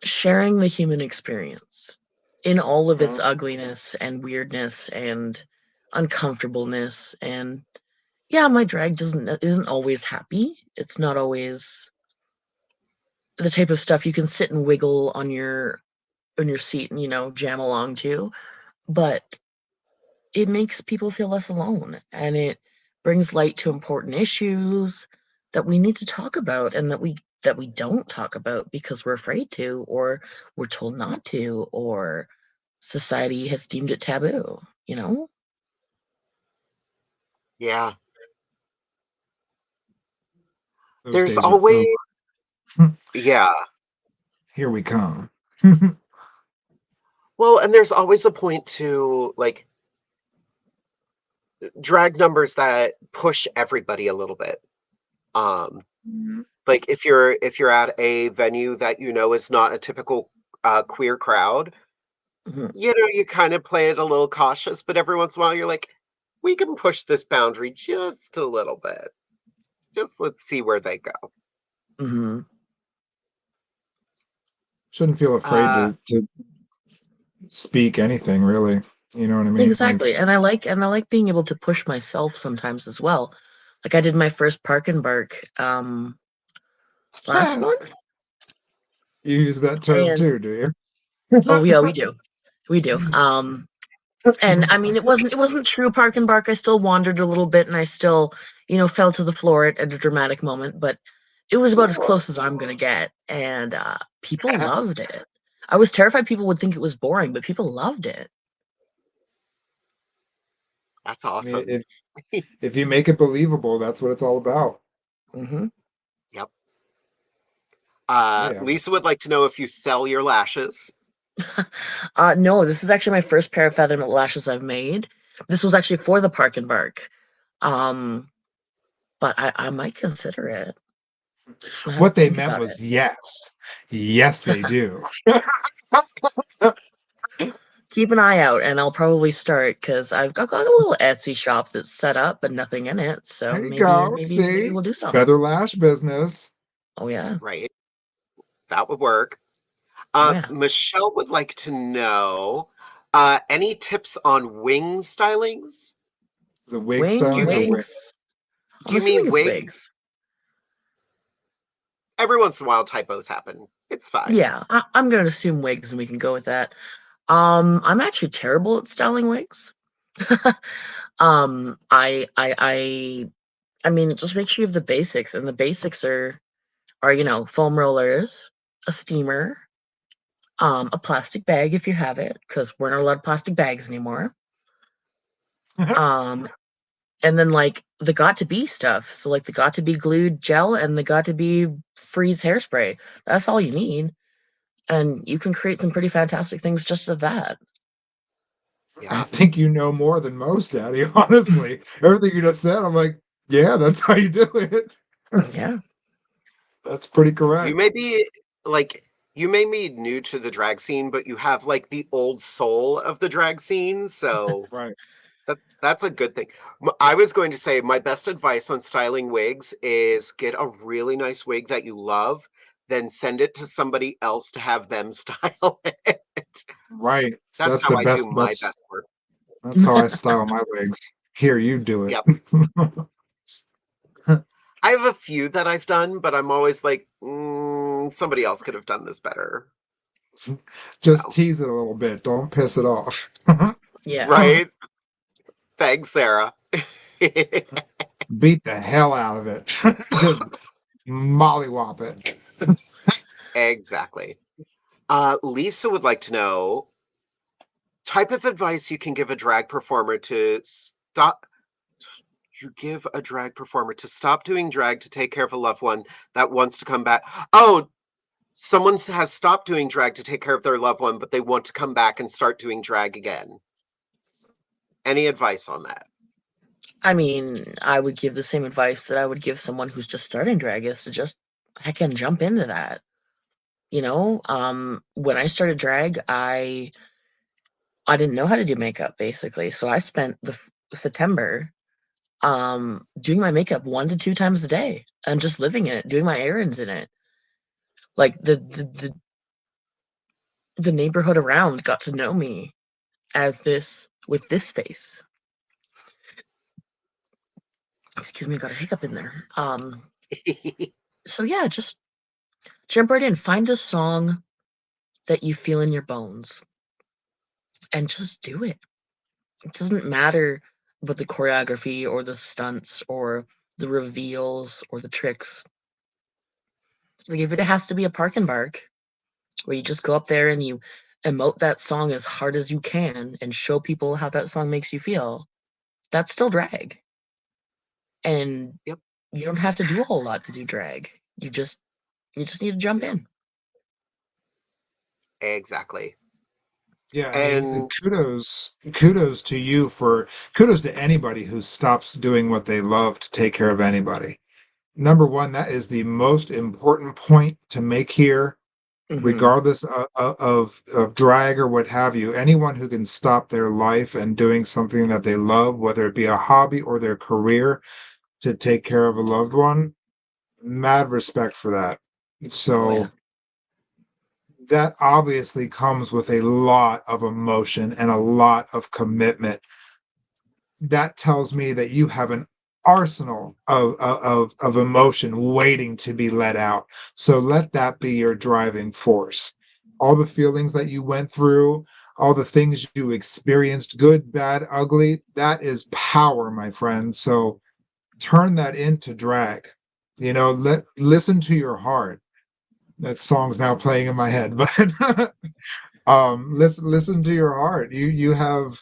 sharing the human experience in all of its Mhm. ugliness and weirdness and uncomfortableness. And yeah, my drag isn't always happy. It's not always the type of stuff you can sit and wiggle on your seat and jam along to, but it makes people feel less alone, and it brings light to important issues that we need to talk about and that we don't talk about because we're afraid to, or we're told not to, or society has deemed it taboo. Yeah. those There's days are over. always, yeah. Here we come. Well, and there's always a point to like drag numbers that push everybody a little bit. Um, like if you're at a venue that you know is not a typical queer crowd, Mhm. you kind of play it a little cautious, but every once in a while you're like, we can push this boundary just a little bit. Just let's see where they go. Mhm. Shouldn't feel afraid Uh, to speak anything, really. You know what I mean? Like, Exactly, and I like being able to push myself sometimes as well. Like I did my first Park and Bark last month, you use that term and too, do oh yeah, you? we do. And I mean, it wasn't true Park and Bark. I still wandered a little bit, and I still, fell to the floor at a dramatic moment. But it was about as close as I'm gonna get, and people loved it. I was terrified people would think it was boring, but people loved it. that's I mean, awesome. if you make it believable, that's what it's all about. Hmm. Yep. Yeah. Lisa would like to know if you sell your lashes. No, this is actually my first pair of feather lashes I've made. This was actually for the Park and Bark, um, but I might consider it. I have What to they think meant about was yes. Yes, they do. keep an eye out, and I'll probably start because I've got a little Etsy shop that's set up but nothing in it. So There you maybe go. maybe See? we'll do something. Feather lash business. Oh yeah, Right. That would work. oh yeah. Michelle would like to know any tips on wing stylings? Is it wig styling or wig? Wigs. Do I'm you mean assuming it's wigs? wigs. Every once in a while, typos happen. It's fine. Yeah, I'm gonna assume wigs, and we can go with that. I'm actually terrible at styling wigs. I mean, just make sure you have the basics, and the basics are foam rollers, a steamer, a plastic bag if you have it, because we're not allowed plastic bags anymore. Um, and then like the got to be stuff. So like the got to be glued gel and the got to be freeze hairspray. That's all you need, and you can create some pretty fantastic things just with that. I Yeah. think you know more than most, Daddy. Honestly, everything you just said, I'm like, yeah, that's how you do it. Yeah. That's pretty You correct. may be like you may be new to the drag scene, but you have like the old soul of the drag scene, so Right. that's a good thing. I was going to say my best advice on styling wigs is get a really nice wig that you love, then send it to somebody else to have them style it. Right. That's That's how the I do best. my best work. That's how I style my wigs. Here, you do it. Yep. I have a few that I've done, but I'm always like, somebody else could have done this better. Just So, tease it a little bit. Don't piss it off. Yeah. right? Thanks, Sarah. Beat the hell out of it. Just mollywop it. Exactly. Lisa would like to know type of advice you can give a drag performer to stop. You give a drag performer to stop doing drag to take care of a loved one that wants to come back. Oh, someone has stopped doing drag to take care of their loved one, but they want to come back and start doing drag again. Any advice on that? I mean, I would give the same advice that I would give someone who's just starting drag is to just heckin' jump into that. When I started drag, I didn't know how to do makeup basically, so I spent the September doing my makeup 1 to 2 times a day and just living in it, doing my errands in it. Like the neighborhood around got to know me as this with this face. Excuse me, got a hiccup in there. So yeah, just jump right in. Find a song that you feel in your bones and just do it. It doesn't matter about the choreography or the stunts or the reveals or the tricks. Like if it has to be a park and bark where you just go up there and you emote that song as hard as you can and show people how that song makes you feel, that's still drag. And Yep, you don't have to do a whole lot to do drag. You just need to jump in. exactly. Yeah, I mean, And kudos to you for kudos to anybody who stops doing what they love to take care of anybody. Number one, that is the most important point to make here, Hmm. regardless of drag or what have you. Anyone who can stop their life and doing something that they love, whether it be a hobby or their career, to take care of a loved one, mad respect for that. Oh yeah. So that obviously comes with a lot of emotion and a lot of commitment. That tells me that you have an arsenal of emotion waiting to be let out. So let that be your driving force. All the feelings that you went through, all the things you experienced, good, bad, ugly, that is power, my friend. So turn that into drag. Listen to your heart. That song's now playing in my head, but listen to your heart. You have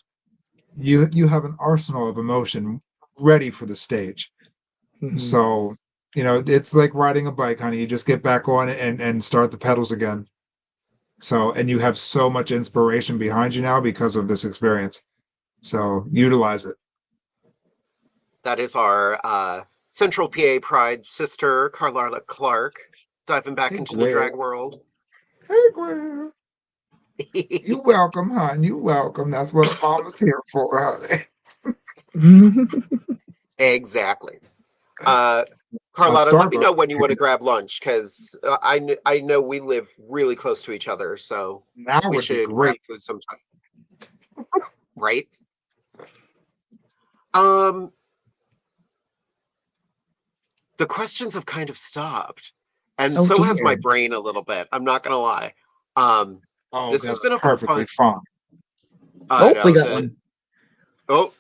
an arsenal of emotion ready for the stage. Hmm. So, it's like riding a bike, honey. You just get back on it and start the pedals again. So, and you have so much inspiration behind you now because of this experience. So utilize it. that is our Central PA Pride sister, Carla Clark, diving back Hey, into the Gwen. drag world. Hey, Gwen. You welcome, hon. You welcome. That's what a mama's here for, honey. Exactly. Uh, My Carlotta, let me know Starbucks when you want to came. grab lunch because I know we live really close to each other, so Now we would be should grab great. food sometime, right? Um, the questions have kind of stopped, and Oh so has my dear. brain a little bit. I'm not gonna lie. Um, Oh, this has that's been a perfectly fun. fine. I Oh, we know got one. oh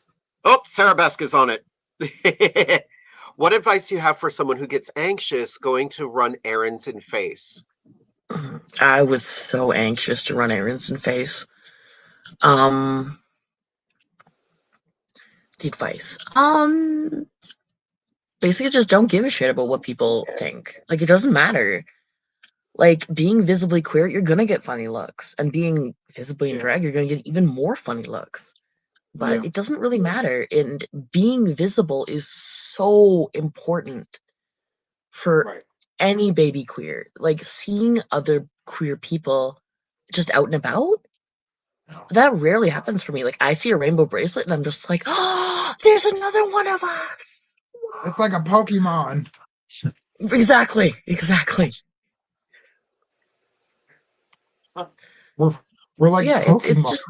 Sarah Besk is on it. What advice do you have for someone who gets anxious going to run errands in face? I was so anxious to run errands in face. The advice. Basically just don't give a shit about what people think. Like, it doesn't matter. Like, being visibly queer, you're gonna get funny looks. And being visibly in Yeah, drag, you're gonna get even more funny looks. But yeah, it doesn't really matter. And being visible is so important for right. any baby queer. Like, seeing other queer people just out and about, that rarely happens for me. Like, I see a rainbow bracelet and I'm just like, oh, there's another one of us. It's like a Pokemon. Exactly, exactly. We're we're So like yeah, it's Pokemon. just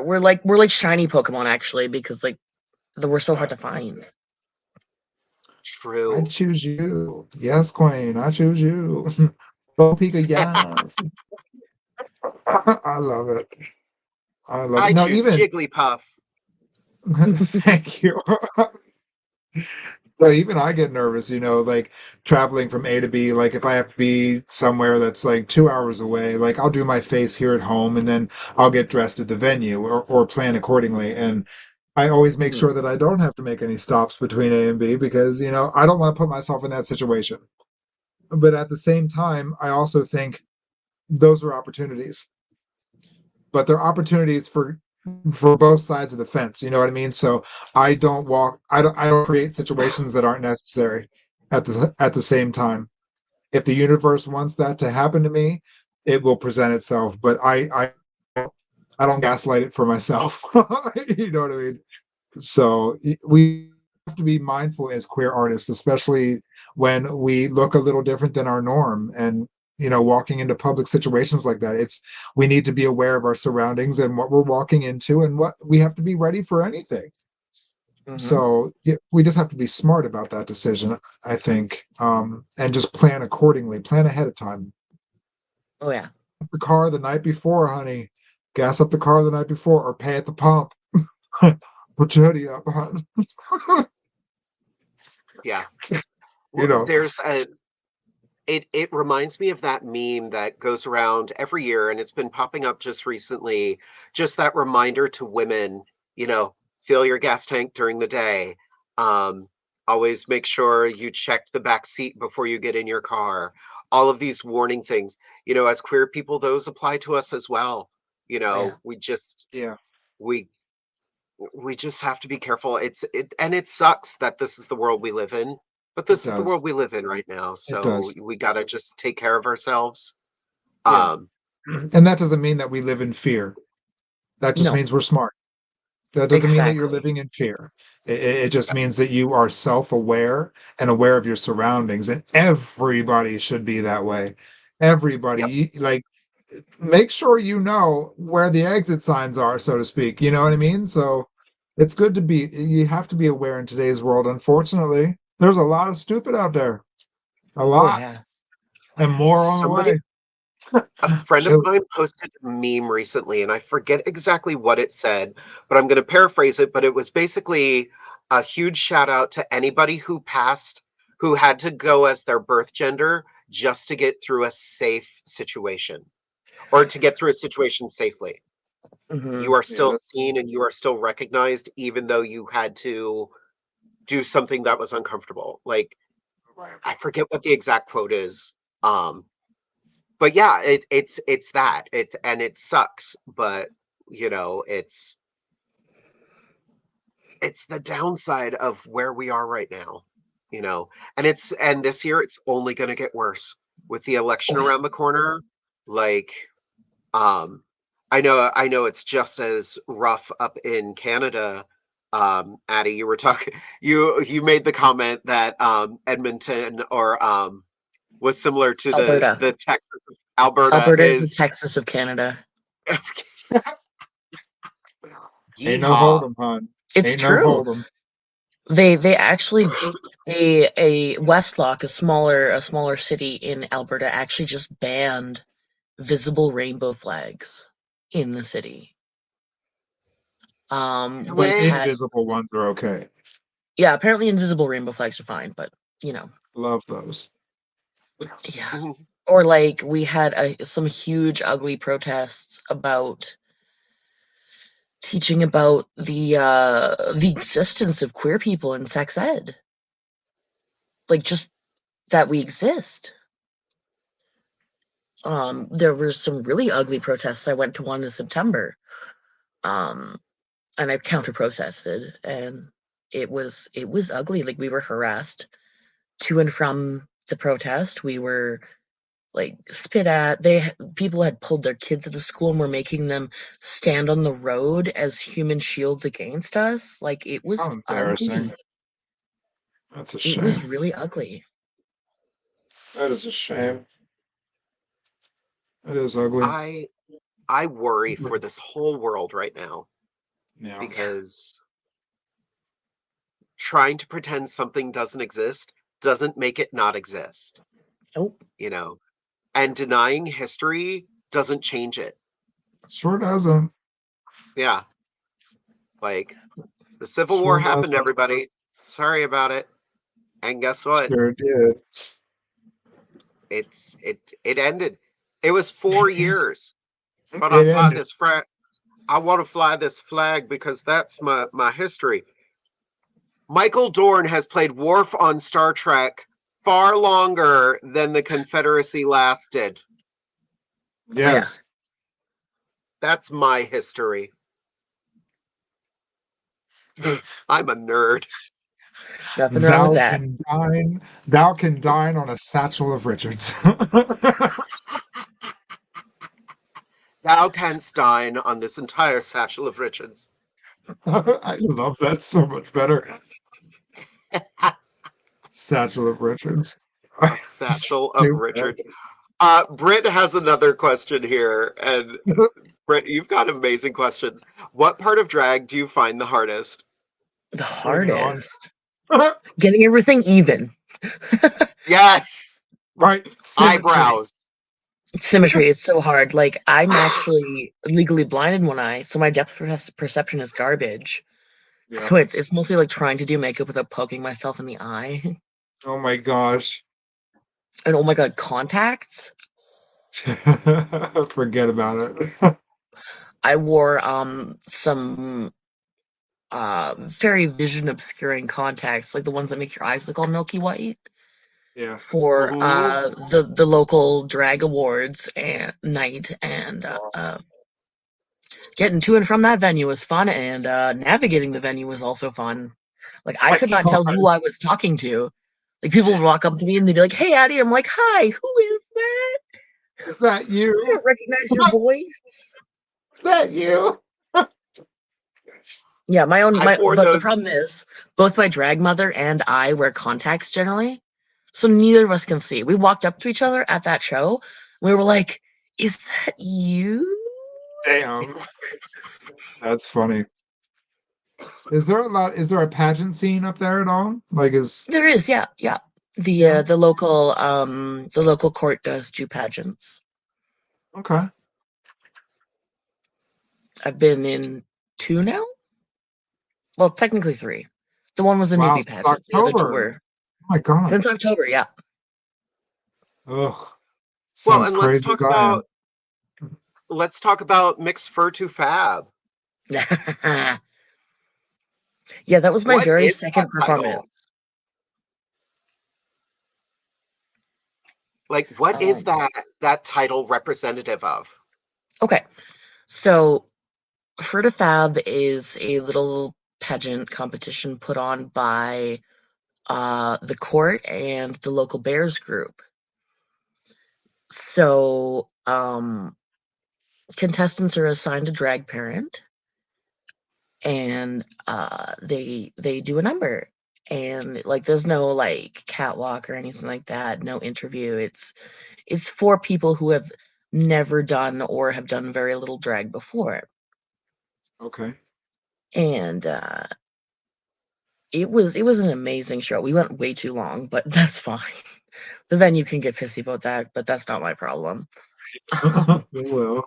we're like shiny Pokemon actually, because like we're so hard to find. I True. choose you. Yes, Queen. I choose you. Bo Pika, yes. I love it. I love it. I No, choose even Jigglypuff. thank you. No, even I get nervous, like traveling from A to B. Like if I have to be somewhere that's like 2 hours away, like I'll do my face here at home and then I'll get dressed at the venue or plan accordingly. And I always make Mhm. sure that I don't have to make any stops between A and B because, I don't want to put myself in that situation. But at the same time, I also think those are opportunities, but they're opportunities for both sides of the fence. You know what I mean? So I don't create situations that aren't necessary at the same time. If the universe wants that to happen to me, it will present itself. But I don't gaslight it for myself. You know what I mean? So we have to be mindful as queer artists, especially when we look a little different than our norm. And walking into public situations like that, we need to be aware of our surroundings and what we're walking into, and what we have to be ready for anything. Hmm. So yeah, we just have to be smart about that decision, I think, and just plan accordingly. Plan ahead of time. Oh yeah. The car the night before, honey. Gas up the car the night before, or pay at the pump. Put your hoodie up, hon. Yeah. you know, There's a it reminds me of that meme that goes around every year, and it's been popping up just recently. Just that reminder to women, fill your gas tank during the day. Um, Always make sure you check the back seat before you get in your car. All of these warning things, as queer people, those apply to us as well. Oh yeah. yeah, We we just have to be careful. And it sucks that this is the world we live in, but it this is the does. world we live in right now. It So does. we gotta just take care of ourselves. Yeah. Um, And that doesn't mean that we live in fear. That just No. means we're smart. That doesn't mean that you're Exactly. living in fear. It just means that you are self-aware and aware of your surroundings, and everybody should be that way. yep. Everybody, like, make sure you know where the exit signs are, so to speak. You know what I mean? So it's good to be. You have to be aware in today's world. Unfortunately, there's a lot of stupid out there. A Oh lot, yeah. Oh and yeah. more on the Somebody, way. a friend of Shoot. mine posted a meme recently, and I forget exactly what it said, but I'm going to paraphrase it. But it was basically a huge shout out to anybody who had to go as their birth gender just to get through a safe situation or to get through a situation safely. Hmm. You are Yeah, still seen and you are still recognized, even though you had to do something that was uncomfortable. Like, right. I forget what the exact quote is. Um, but yeah, it's that and it sucks, but you know, it's the downside of where we are right now, and this year it's only going to get worse with the election Oh yeah. around the corner. Like, um, I know it's just as rough up in Canada. Addie, you were talking, you made the comment that Edmonton or was similar to the Alberta. the Texas Alberta Alberta is the is. Texas of Canada. Ain't no Yeehaw. hold 'em, hon. It's Ain't no true. hold 'em. They actually a Westlock, a smaller city in Alberta, actually just banned visible rainbow flags in the city. But We had invisible ones are okay. apparently invisible rainbow flags are fine, but Love those. yeah. Or like we had some huge ugly protests about teaching about the existence of queer people in sex ed. Like just that we exist. There were some really ugly protests. I went to one in September. And I counter protested, and it was ugly. Like we were harassed to and from the protest. We were like spit at. People had pulled their kids out of school and were making them stand on the road as human shields against us. Like it was How embarrassing. ugly. That's a It was shame. really ugly. That is a shame. It is ugly. I worry for this whole world right now Yeah. because trying to pretend something doesn't exist doesn't make it not exist, Nope. you know, and denying history doesn't change it. Sure doesn't. Yeah. Like the Civil War Sure happened, doesn't. everybody. Sorry about it. And guess what? Sure did. It ended. It was 4 years. But It ended. I want to fly this flag because that's my history. Michael Dorn has played Worf on Star Trek far longer than the Confederacy lasted. Yes. That's my history. I'm a nerd. Nothing wrong with that. Thou can dine on a satchel of Richards. Thou canst dine on this entire satchel of Richards. I love that so much better. Satchel of Richards. A satchel of Stupid. Richards. Britt has another question here, and Britt, you've got amazing questions. What part of drag do you find the hardest? The Bring it on. hardest. Getting everything even. Yes, Right. Symmetry. eyebrows. Symmetry is so hard. Like I'm actually legally blind in one eye, so my depth perception is garbage. Yeah. So it's mostly like trying to do makeup without poking myself in the eye. Oh my gosh. And oh my god, contacts. Forget about it. I wore some very vision obscuring contacts, like the ones that make your eyes look all milky white, Yeah. for Mhm. the local drag awards and night, and getting to and from that venue was fun, and navigating the venue was also fun. Like I My could not tell God. who I was talking to. Like people would walk up to me and they'd be like, "Hey, Addie," I'm like, "Hi, who is that? Is that I you? don't recognize your voice." Is that you? Yeah, I wore but the those. problem is both my drag mother and I wear contacts generally, so neither of us can see. We walked up to each other at that show. We were like, "Is that you?" Damn. That's funny. Is there a pageant scene up there at all? Like There is, yeah, yeah. yeah. The local court does do pageants. Okay. I've been in 2 now. Well, technically 3. The one was the Wow, newbie since pageant. The other 2 October. were Oh my God. since October. Yeah. Ugh. Well, Sounds and crazy as I am. let's talk about mixed fur to fab. Yeah, that was my What very is that second title? performance. Like, what is Um, that title representative of? okay, so Fur to Fab is a little pageant competition put on by the court and the local Bears group. So contestants are assigned a drag parent, and they do a number, and like there's no like catwalk or anything like that, no interview. It's for people who have never done or have done very little drag before. Okay. And it was an amazing show. We went way too long, but that's fine. The venue can get pissy about that, but that's not my problem. They will.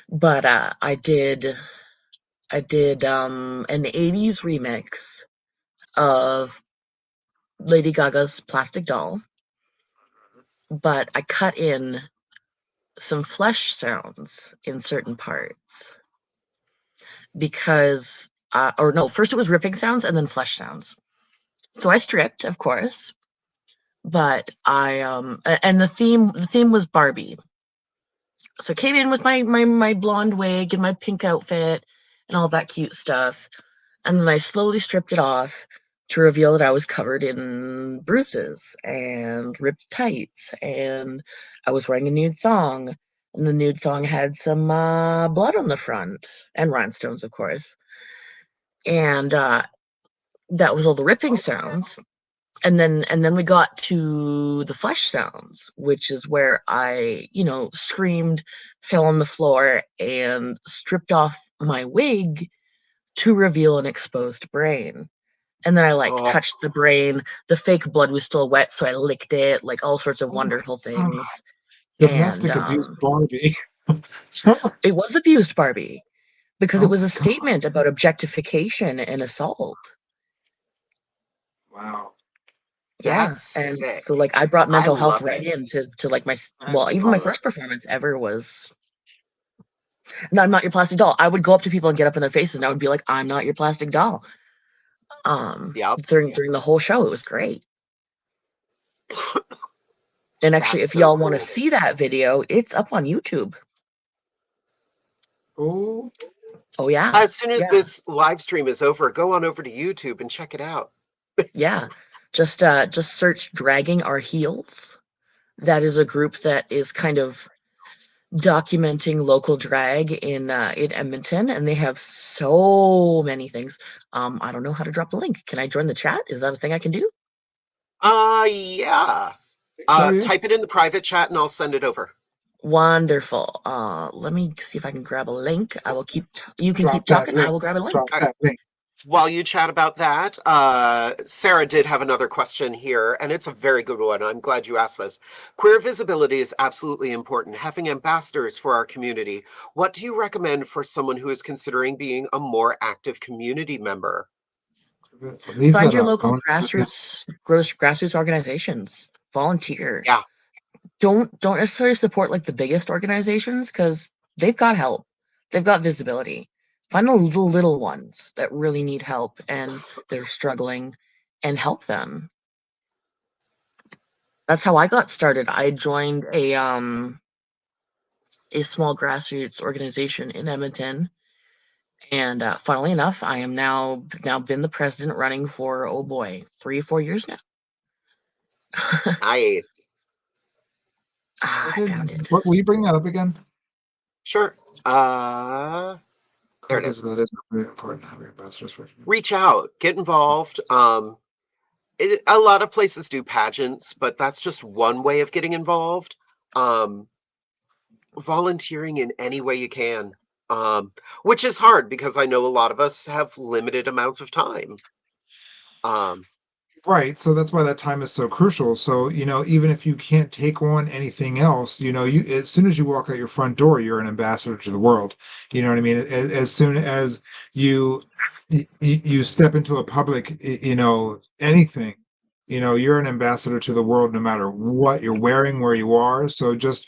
But I did an 80s remix of Lady Gaga's Plastic Doll, but I cut in some flesh sounds in certain parts because or no, first it was ripping sounds and then flesh sounds. So I stripped, of course, but I and the theme was Barbie. So I came in with my blonde wig and my pink outfit and all that cute stuff. And then I slowly stripped it off to reveal that I was covered in bruises and ripped tights, and I was wearing a nude thong. And the nude thong had some blood on the front and rhinestones, of course. And that was all the ripping sounds. And then we got to the flesh sounds, which is where I, screamed, fell on the floor, and stripped off my wig to reveal an exposed brain. And then I Oh, touched the brain. The fake blood was still wet, so I licked it, like all sorts of Oh my wonderful God. things. And Domestic abuse Barbie. it was abused Barbie because it Oh was my a God. statement about objectification and assault. Wow. Yeah, that's and sick. so I brought I mental health love right it. into like I even my love it. first performance ever was no, I'm not your plastic doll. I would go up to people and get up in their faces and I would be like, I'm not your plastic doll. Yep. During the whole show, it was great. And actually, That's if so y'all want to cool. see that video, it's up on YouTube. Oh, Oh yeah, As soon as yeah, this live stream is over, go on over to YouTube and check it out. yeah. Just search "Dragging Our Heels." That is a group that is kind of documenting local drag in Edmonton, and they have so many things. I don't know how to drop a link. Can I join the chat? Is that a thing I can do? Yeah. so yeah. Type it in the private chat and I'll send it over. Wonderful. Let me see if I can grab a link. I will you can keep Drop that talking. I link. will grab a Drop link. Uh, that link. while you chat about that, Sarah did have another question here, and it's a very good one. I'm glad you asked this. Queer visibility is absolutely important, having ambassadors for our community. What do you recommend for someone who is considering being a more active community member? Leave Find that your up. local grassroots organizations. Volunteer. Yeah, Don't necessarily support the biggest organizations because they've got help. They've got visibility. Find the little ones that really need help and they're struggling and help them. That's how I got started. I joined a small grassroots organization in Edmonton. And funnily enough, I am now been the president running for, oh boy, 3 or 4 years now. nice. I Okay, found it. what will you bring that up again? Sure. There it Because is. that is very important to have your ambassadors for. Reach out, get involved. A lot of places do pageants, but that's just one way of getting involved. Um, volunteering in any way you can, which is hard because I know a lot of us have limited amounts of time. Um, Right. So that's why that time is so crucial. So, even if you can't take on anything else, you as soon as you walk out your front door, you're an ambassador to the world. You know what I mean? As soon as you you step into a public, anything, you're an ambassador to the world no matter what you're wearing, where you are. So just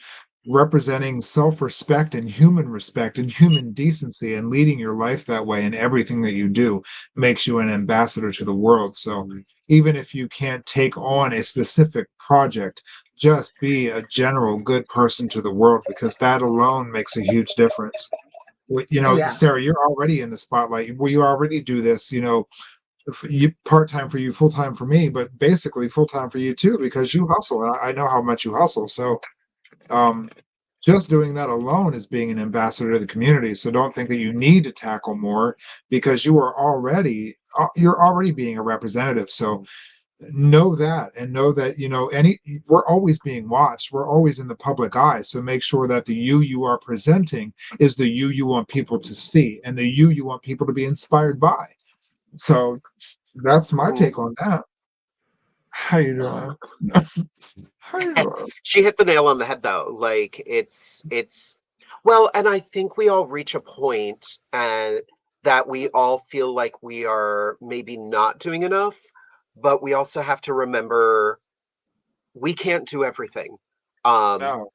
representing self-respect and human decency and leading your life that way in everything that you do makes you an ambassador to the world. So even if you can't take on a specific project, just be a general good person to the world because that alone makes a huge difference. Oh yeah. Sarah, you're already in the spotlight. Well, you already do this, you part time for you, full time for me, but basically full time for you too because you hustle. And I know how much you hustle. So, um, just doing that alone is being an ambassador to the community. So don't think that you need to tackle more because you're already being a representative. So know that, and know that, we're always being watched. We're always in the public eye. So make sure that the you are presenting is the you want people to see, and the you want people to be inspired by. So that's my take on that. How you doing? How you doing? She hit the nail on the head though. Like well, and I think we all reach a point and that we all feel like we are maybe not doing enough, but we also have to remember we can't do everything. No.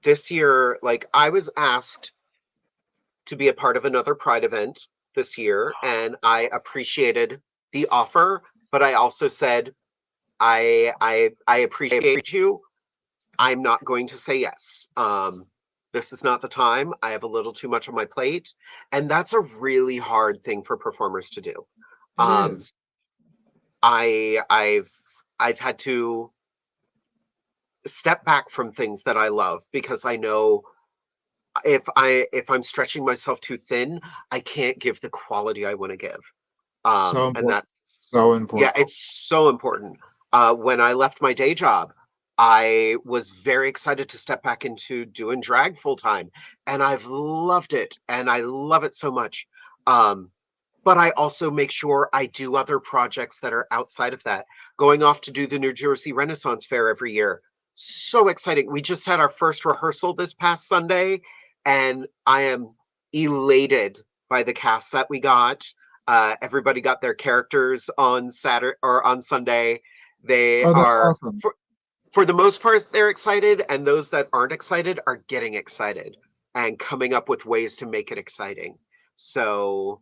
This year, like I was asked to be a part of another Pride event this year, and I appreciated the offer, but I also said I appreciate you. I'm not going to say yes. This is not the time. I have a little too much on my plate, and that's a really hard thing for performers to do. It is. I've had to step back from things that I love because I know if I'm stretching myself too thin, I can't give the quality I want to give. So And important. that's So yeah, important. it's so important. When I left my day job, I was very excited to step back into doing drag full time, and I've loved it, and I love it so much. But I also make sure I do other projects that are outside of that. Going off to do the New Jersey Renaissance Fair every year. So exciting. We just had our first rehearsal this past Sunday, and I am elated by the cast that we got. Everybody got their characters on Saturday or on Sunday. They Oh, that's are, awesome. for the most part, they're excited, and those that aren't excited are getting excited and coming up with ways to make it exciting. So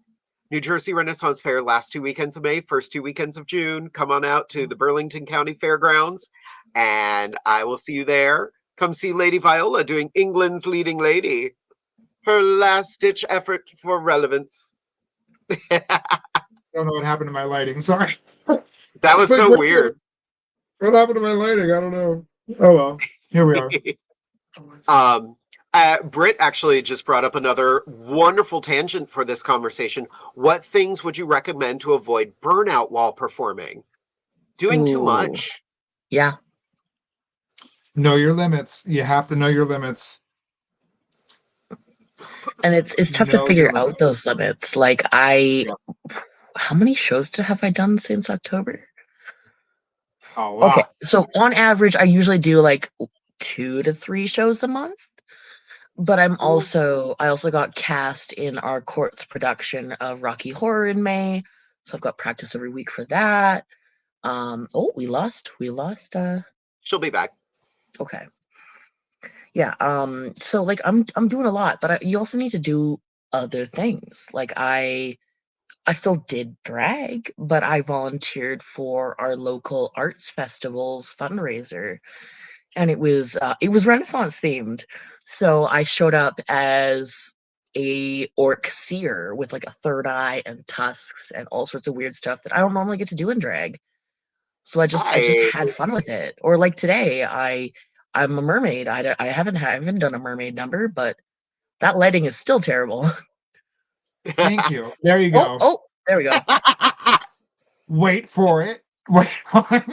New Jersey Renaissance Fair, last 2 weekends of May, first 2 weekends of June. Come on out to the Burlington County Fairgrounds, and I will see you there. Come see Lady Viola doing England's leading lady. Her last ditch effort for relevance. I don't know what happened to my lighting. Sorry. That It's was like, so weird. what happened to my lighting? I don't know. Oh well. Here we are. um, Britt actually just brought up another wonderful tangent for this conversation. What things would you recommend to avoid burnout while performing? Doing too Ooh, much. yeah. Know your limits. You have to know your limits. And it's tough to Know your figure limits. out those limits. Like Yeah. how many shows have I done since October? A Okay, lot. so on average, I usually do like 2 to 3 shows a month. But I also got cast in our courts production of Rocky Horror in May, so I've got practice every week for that. Oh, we lost. She'll be back. Okay, yeah. So like I'm doing a lot, but you also need to do other things. Like I still did drag, but I volunteered for our local arts festival's fundraiser, and it was Renaissance themed. So I showed up as a orc seer with like a third eye and tusks and all sorts of weird stuff that I don't normally get to do in drag. So I just Hi. had fun with it. Or like today, I'm a mermaid. I haven't done a mermaid number, but that lighting is still terrible. Thank you. There you Oh, go. oh, there we go. Wait for it. Wait for it.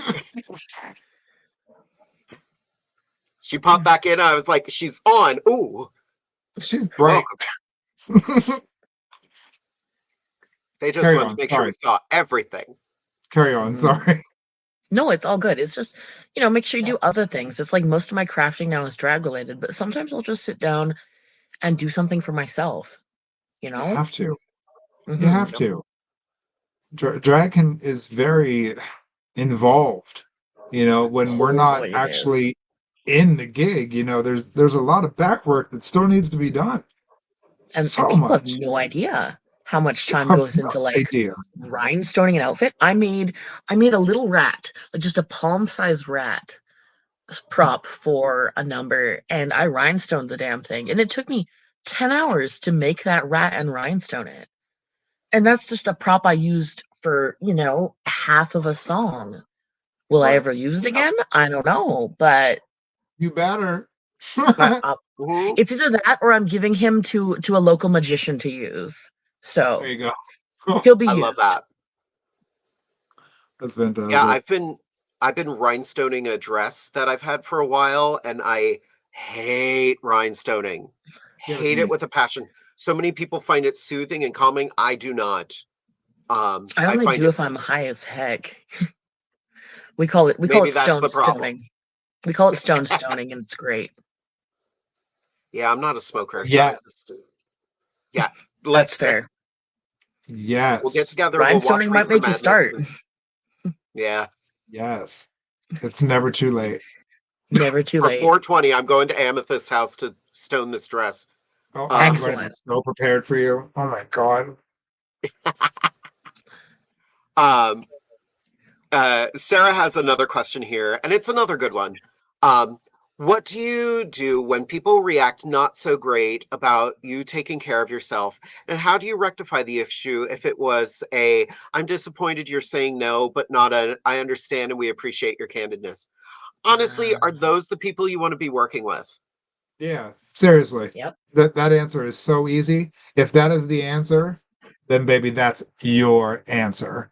She popped back in. I was like, she's on. Ooh. She's You're bright. welcome. They just Carry wanted to on. make sure we Sorry. saw everything. Carry on. Mhm. Sorry. No, it's all good. It's just, make sure you do other things. It's like most of my crafting now is drag related, but sometimes I'll just sit down and do something for myself, you You know? have to. You Mm-hmm. have to. Is very involved. When we're Oh not boy, it is. actually in the gig, there's a lot of back work that still needs to be done. And So people have much. no idea how much People time have goes no into like idea. rhinestoning an outfit. I made a little rat, like just a palm-sized rat prop for a number, and I rhinestoned the damn thing. And it took me 10 hours to make that rat and rhinestone it. And that's just a prop I used for, half of a song. Will I Right. ever use it Yep. again? I don't know, but You better. I, I, Mhm. it's either that or I'm giving him to a local magician to use. There So you go. he'll be I love used. that. That's fantastic. Yeah, I've been rhinestoning a dress that I've had for a while, and I hate rhinestoning. Give it to Hate it me. with a passion. So many people find it soothing and calming. I do not. I I only find do it if I'm high as heck. We call it maybe that's stone the problem. stoning. We call it stone stoning, and it's great. Yeah, I'm not a smoker, so I Yes. just yeah. That's Let's fair. we'll get Yes. together. We'll watch Rhinestoning might Reefer make you Madness. start. Yeah. Yes. It's never too late. Never too For late. 420, I'm going to Amethyst's house to stone this dress. Oh, I'm going to be Excellent. so prepared for you. Oh my God. Um, Sarah has another question here, and it's another good one. What do you do when people react not so great about you taking care of yourself? And how do you rectify the issue if it was I'm disappointed you're saying no, but not I understand and we appreciate your candidness? Honestly, are those the people you want to be working with? Yeah. Seriously. Yep. That answer is so easy. If that is the answer, then baby, that's your answer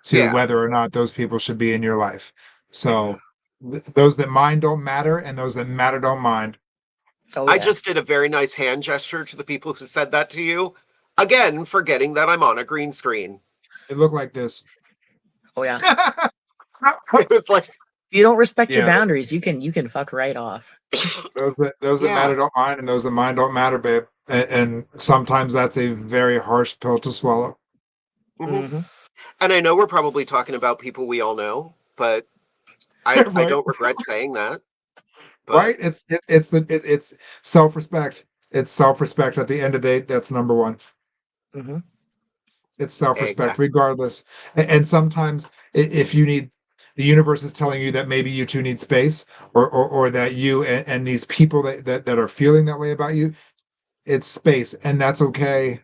to Yeah. whether or not those people should be in your life. So those that mind don't matter, and those that matter don't mind. Oh I yeah. just did a very nice hand gesture to the people who said that to you. Again, forgetting that I'm on a green screen. It looked like this. Oh yeah. It was like, If you don't respect your Yeah. boundaries, you can fuck right off. Those that yeah. matter don't mind, and those that mind don't matter, babe. And sometimes that's a very harsh pill to swallow. hmm Hmm. And I know we're probably talking about people we all know, but I Right? don't regret saying that. But Right? It's self-respect. It's self-respect at the end of the day. That's number one. Hmm. It's self-respect, exactly. regardless. And sometimes, if you need, the universe is telling you that maybe you two need space, or that you and these people that are feeling that way about you, it's space, and that's okay.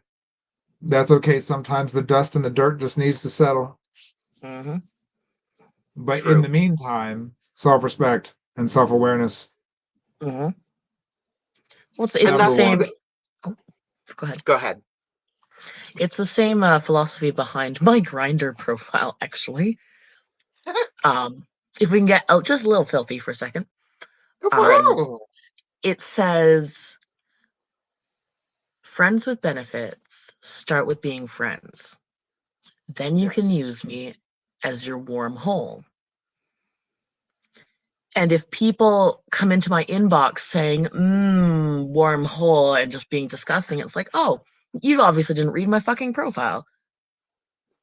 That's okay. Sometimes the dust and the dirt just needs to settle. Hmm. But in True. the meantime, self-respect and self-awareness, Hmm. Well, it's the And number that's one. same. Oh, go ahead. go ahead. It's the same philosophy behind my grinder profile, actually. Um, if we can get just a little filthy for a second. Go for it. Oh, It says friends with benefits start with being friends. Then you can Yes. use me as your warm hole. And if people come into my inbox saying, warm hole, and just being disgusting, it's like, oh, you obviously didn't read my fucking profile.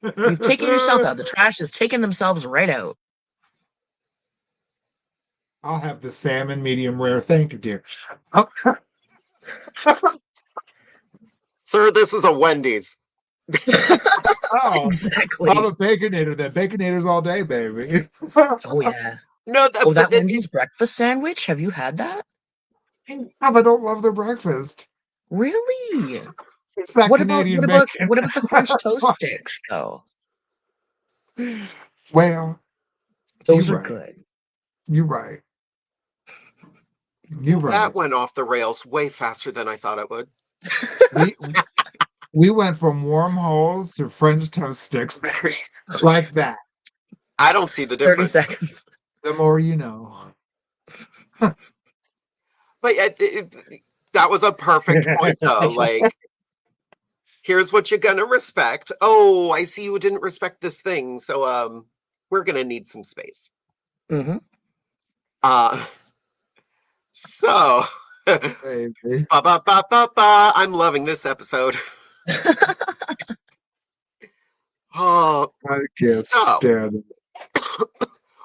You've taken yourself out. The trash has taken themselves right out. I'll have the salmon medium rare. Thank you, dear. Oh, Sir, this is a Wendy's. oh, I'm Exactly. a baconator. Then baconators all day, baby. Oh, yeah. No, Oh, but that Wendy's breakfast sandwich. Have you had that? I don't love their breakfast. Really? It's that What about what Canadian about bacon. what about the French toast sticks though? Well, you're Those are right. good. You're right. You're well, that right. went off the rails way faster than I thought it would. We we went from warm holes to French toast sticks, baby. Like that. I don't see the 30 difference. seconds. The more you know. But that was a perfect point, though. Like, here's what you're gonna respect. Oh, I see you didn't respect this thing, so we're gonna need some space. Hmm. Uh, so, ba Baby. ba ba ba ba. I'm loving this episode. Oh, I can't so stand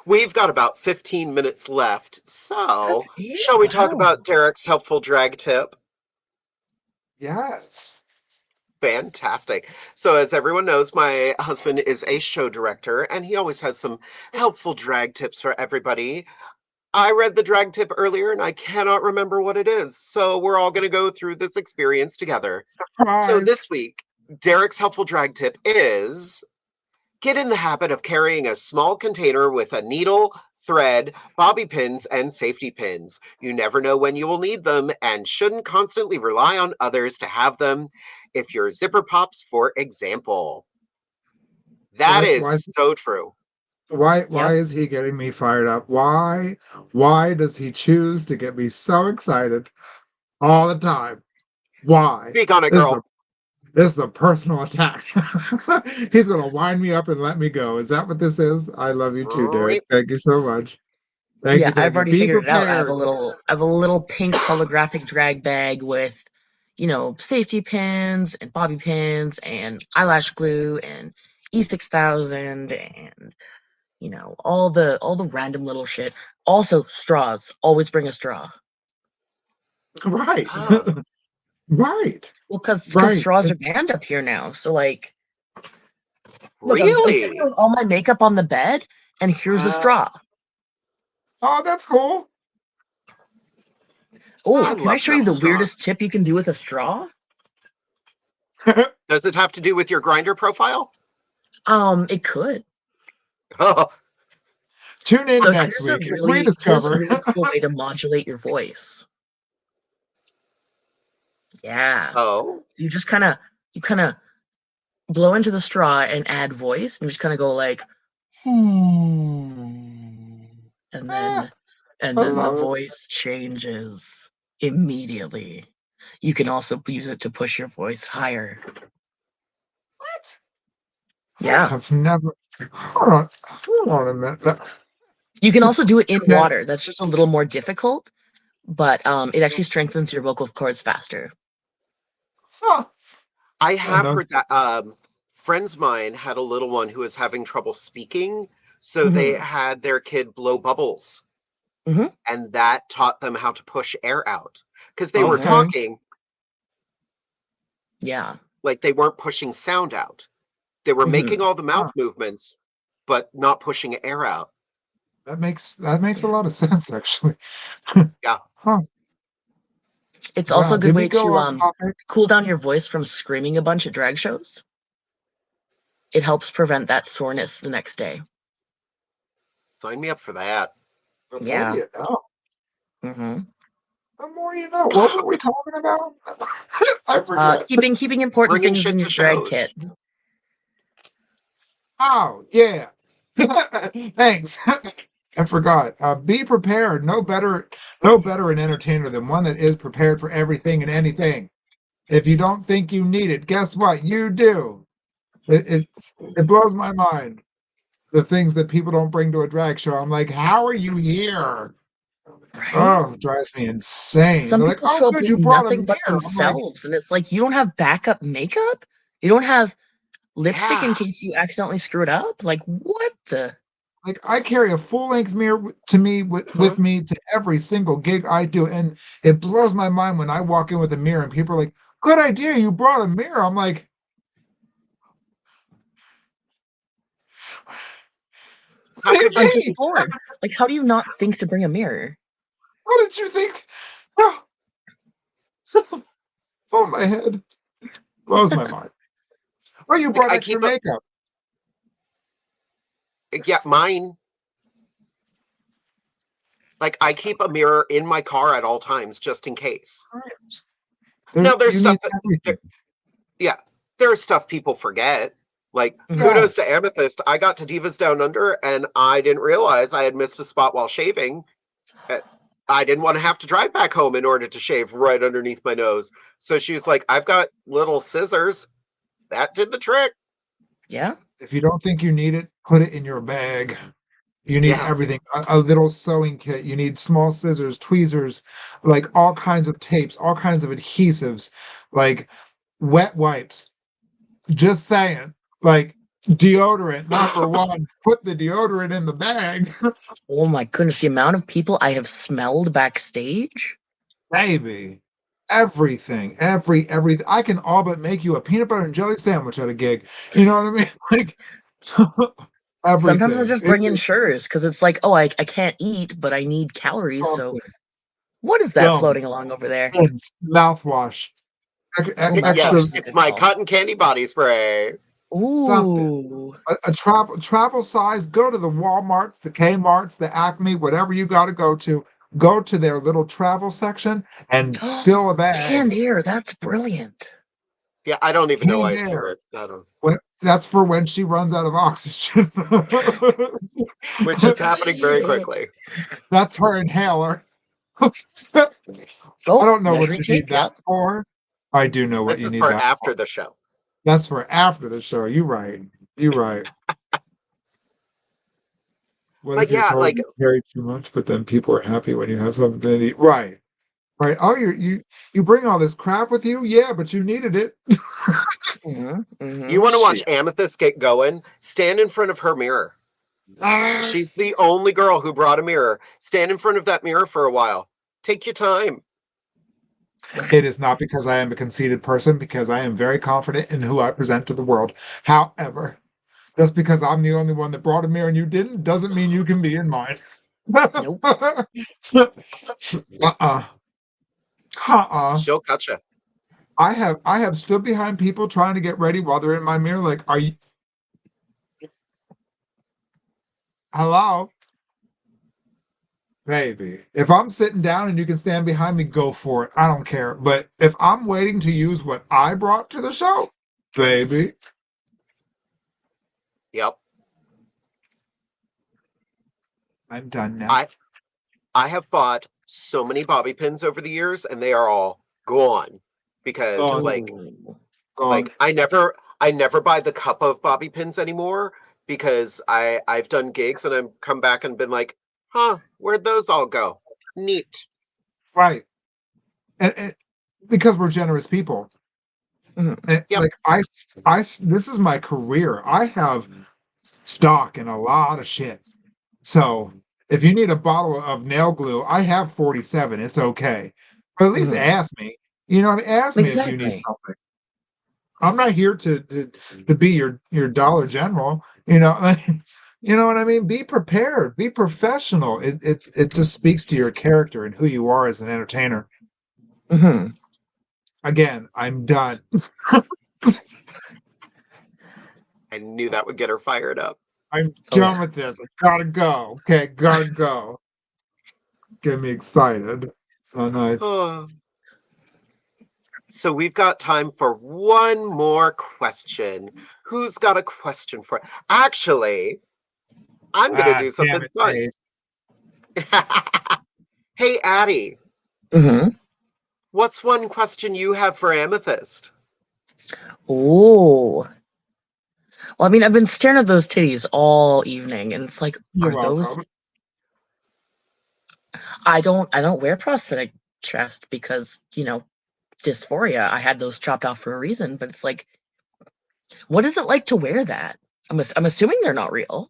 we've got about 15 minutes left. So, That's it. shall we talk Wow. about Derek's helpful drag tip? Yes. Fantastic. So, as everyone knows, my husband is a show director and he always has some helpful drag tips for everybody. I read the drag tip earlier and I cannot remember what it is. So, we're all going to go through this experience together. So, Surprise. this week, Derek's helpful drag tip is get in the habit of carrying a small container with a needle, thread, bobby pins, and safety pins. You never know when you will need them and shouldn't constantly rely on others to have them. If your zipper pops, for example. That Why is why so true. Why Yep. is he getting me fired up? Why does he choose to get me so excited all the time? Why? Speak on it, This is a girl. this is a personal attack. He's gonna wind me up and let me go. Is that what this is? I love you too, Derek. Right. Thank you so much. Thank Yeah, you, thank I've you. already Be figured it out. prepared. I have a little pink holographic drag bag with, safety pins and bobby pins and eyelash glue and E6000 and all the random little shit. Also, straws. Always bring a straw. Right. Oh, Right. Well, because Right. straws are banned up here now. So like, look, I'm sitting really? with all my makeup on the bed, and here's a straw. Oh, that's cool. I Oh, can I love show you metal the straws. weirdest tip you can do with a straw? Does it have to do with your grinder profile? It could. Oh, Tune in So next here's a week as we here's a discover. really cool way to modulate your voice. Yeah. oh. You just kind of blow into the straw and add voice, and you just kind of go like, hmm, and Ah, then and I then the love it. voice changes immediately. You can also use it to push your voice higher. What? I Yeah. have never. Hold on a minute. You can also do it in Okay. water. That's just a little more difficult, but it actually strengthens your vocal cords faster. Huh. I I have know. heard that friends of mine had a little one who was having trouble speaking, so they Hmm. had their kid blow bubbles, Hmm. and that taught them how to push air out because they were Hmm. Okay. talking Yeah. like they weren't pushing sound out. They were Hmm. making all the Huh. mouth movements, but not pushing air out. That makes a Yeah. lot of sense, actually. Yeah. Huh. It's also Wow. a good Did we way go to off topic? cool down your voice from screaming a bunch at drag shows. It helps prevent that soreness the next day. Sign me up for that. The more Yeah. you know. Hmm. The more you know. What were we talking about? I forget. Keeping important Bringing things shit in to your drag shows. kit. Oh, yeah. Thanks. I forgot. Be prepared. No better an entertainer than one that is prepared for everything and anything. If you don't think you need it, guess what? You do. It blows my mind. The things that people don't bring to a drag show. I'm like, how are you here? Right? Oh, it drives me insane. Some They're like, people oh, show up good, with you brought a nothing but mirror. I'm like, themselves, and it's like you don't have backup makeup. You don't have lipstick in Yeah. case you accidentally screw it up. Like what the? I carry a full-length mirror to me with Huh? me to every single gig I do, and it blows my mind when I walk in with a mirror and people are like, "Good idea, you brought a mirror." I'm like, "What How do you could I'm you? just mean? bored. Like, how do you not think to bring a mirror? What did you think?" Oh, my head blows my mind. Oh, you Like brought I extra keep a makeup. yeah, mine. Like I keep a mirror in my car at all times just in case. Now there's You need stuff that everything. yeah, there's stuff people forget. Like Mhm. kudos to Yes. Amethyst. I got to Divas Down Under and I didn't realize I had missed a spot while shaving. Uh, I didn't want to have to drive back home in order to shave right underneath my nose. So she's like, I've got little scissors. That did the trick. Yeah. If you don't think you need it, put it in your bag. You need Yeah. everything. A little sewing kit. You need small scissors, tweezers, like all kinds of tapes, all kinds of adhesives, like wet wipes. Just saying. Like deodorant, number one. Put the deodorant in the bag. Oh my goodness, the amount of people I have smelled backstage. Baby. Everything. Everything. I can all but make you a peanut butter and jelly sandwich at a gig. You know what I mean? Like Sometimes I everything. just It bring in is insurers because it's like, oh, I can't eat, but I need calories. So something. what is that Film, floating along over there? rinse, mouthwash, Oh, Yes, extra mouthwash is a it's good my call. cotton candy body spray. something. Ooh. A travel size. Go to the Walmarts, the Kmarts, the Acme, whatever you got to go to. Go to their little travel section and fill a bag. Canned air, that's brilliant. Yeah, I don't even know Canned I do air. it. I don't. That's for when she runs out of oxygen. Which is happening very quickly. That's her inhaler. I Oh, don't know what measuring you tape. need that Yep. for. I do know what This you is need for that after for. the show. That's for after the show. You're right. You're right. What But if you're yeah, told like, you carry too much, but then people are happy when you have something to eat? Right. Right. Oh, you bring all this crap with you? Yeah, but you needed it. you want to watch Shit. Amethyst get going? Stand in front of her mirror. Ah. She's the only girl who brought a mirror. Stand in front of that mirror for a while. Take your time. It is not because I am a conceited person, because I am very confident in who I present to the world. However, just because I'm the only one that brought a mirror and you didn't, doesn't mean you can be in mine. Nope. Uh-uh. Uh-uh. She'll cut you. I have stood behind people trying to get ready while they're in my mirror. Like, are you hello? Baby. If I'm sitting down and you can stand behind me, go for it. I don't care. But if I'm waiting to use what I brought to the show, baby. Yep. I'm done now. I have bought so many bobby pins over the years, and they are all gone because Gone. like I never buy the cup of bobby pins anymore because I've done gigs and I've come back and been like, huh, where'd those all go? Neat. Right. And because we're generous people. And, Yep. like this is my career. I have stock in a lot of shit. So if you need a bottle of nail glue, I have 47. It's okay. But at least ask me. You know what I mean? Ask me if you need Exactly. something. I'm not here to be your Dollar General. You know what I mean? Be prepared. Be professional. It just speaks to your character and who you are as an entertainer. Again, I'm done. I knew that would get her fired up. I'm Oh, done yeah. with this. I gotta go. Okay, gotta go. Get me excited. So nice. Oh. So we've got time for one more question. Who's got a question for? Actually, I'm gonna Ah, do damn something it, fun. Dave. Hey, Addie, what's one question you have for Amethyst? Oh. Well, I mean, I've been staring at those titties all evening, and it's like, You're are those? welcome. I don't wear prosthetic chest because dysphoria. I had those chopped off for a reason, but it's like, what is it like to wear that? I'm assuming they're not real.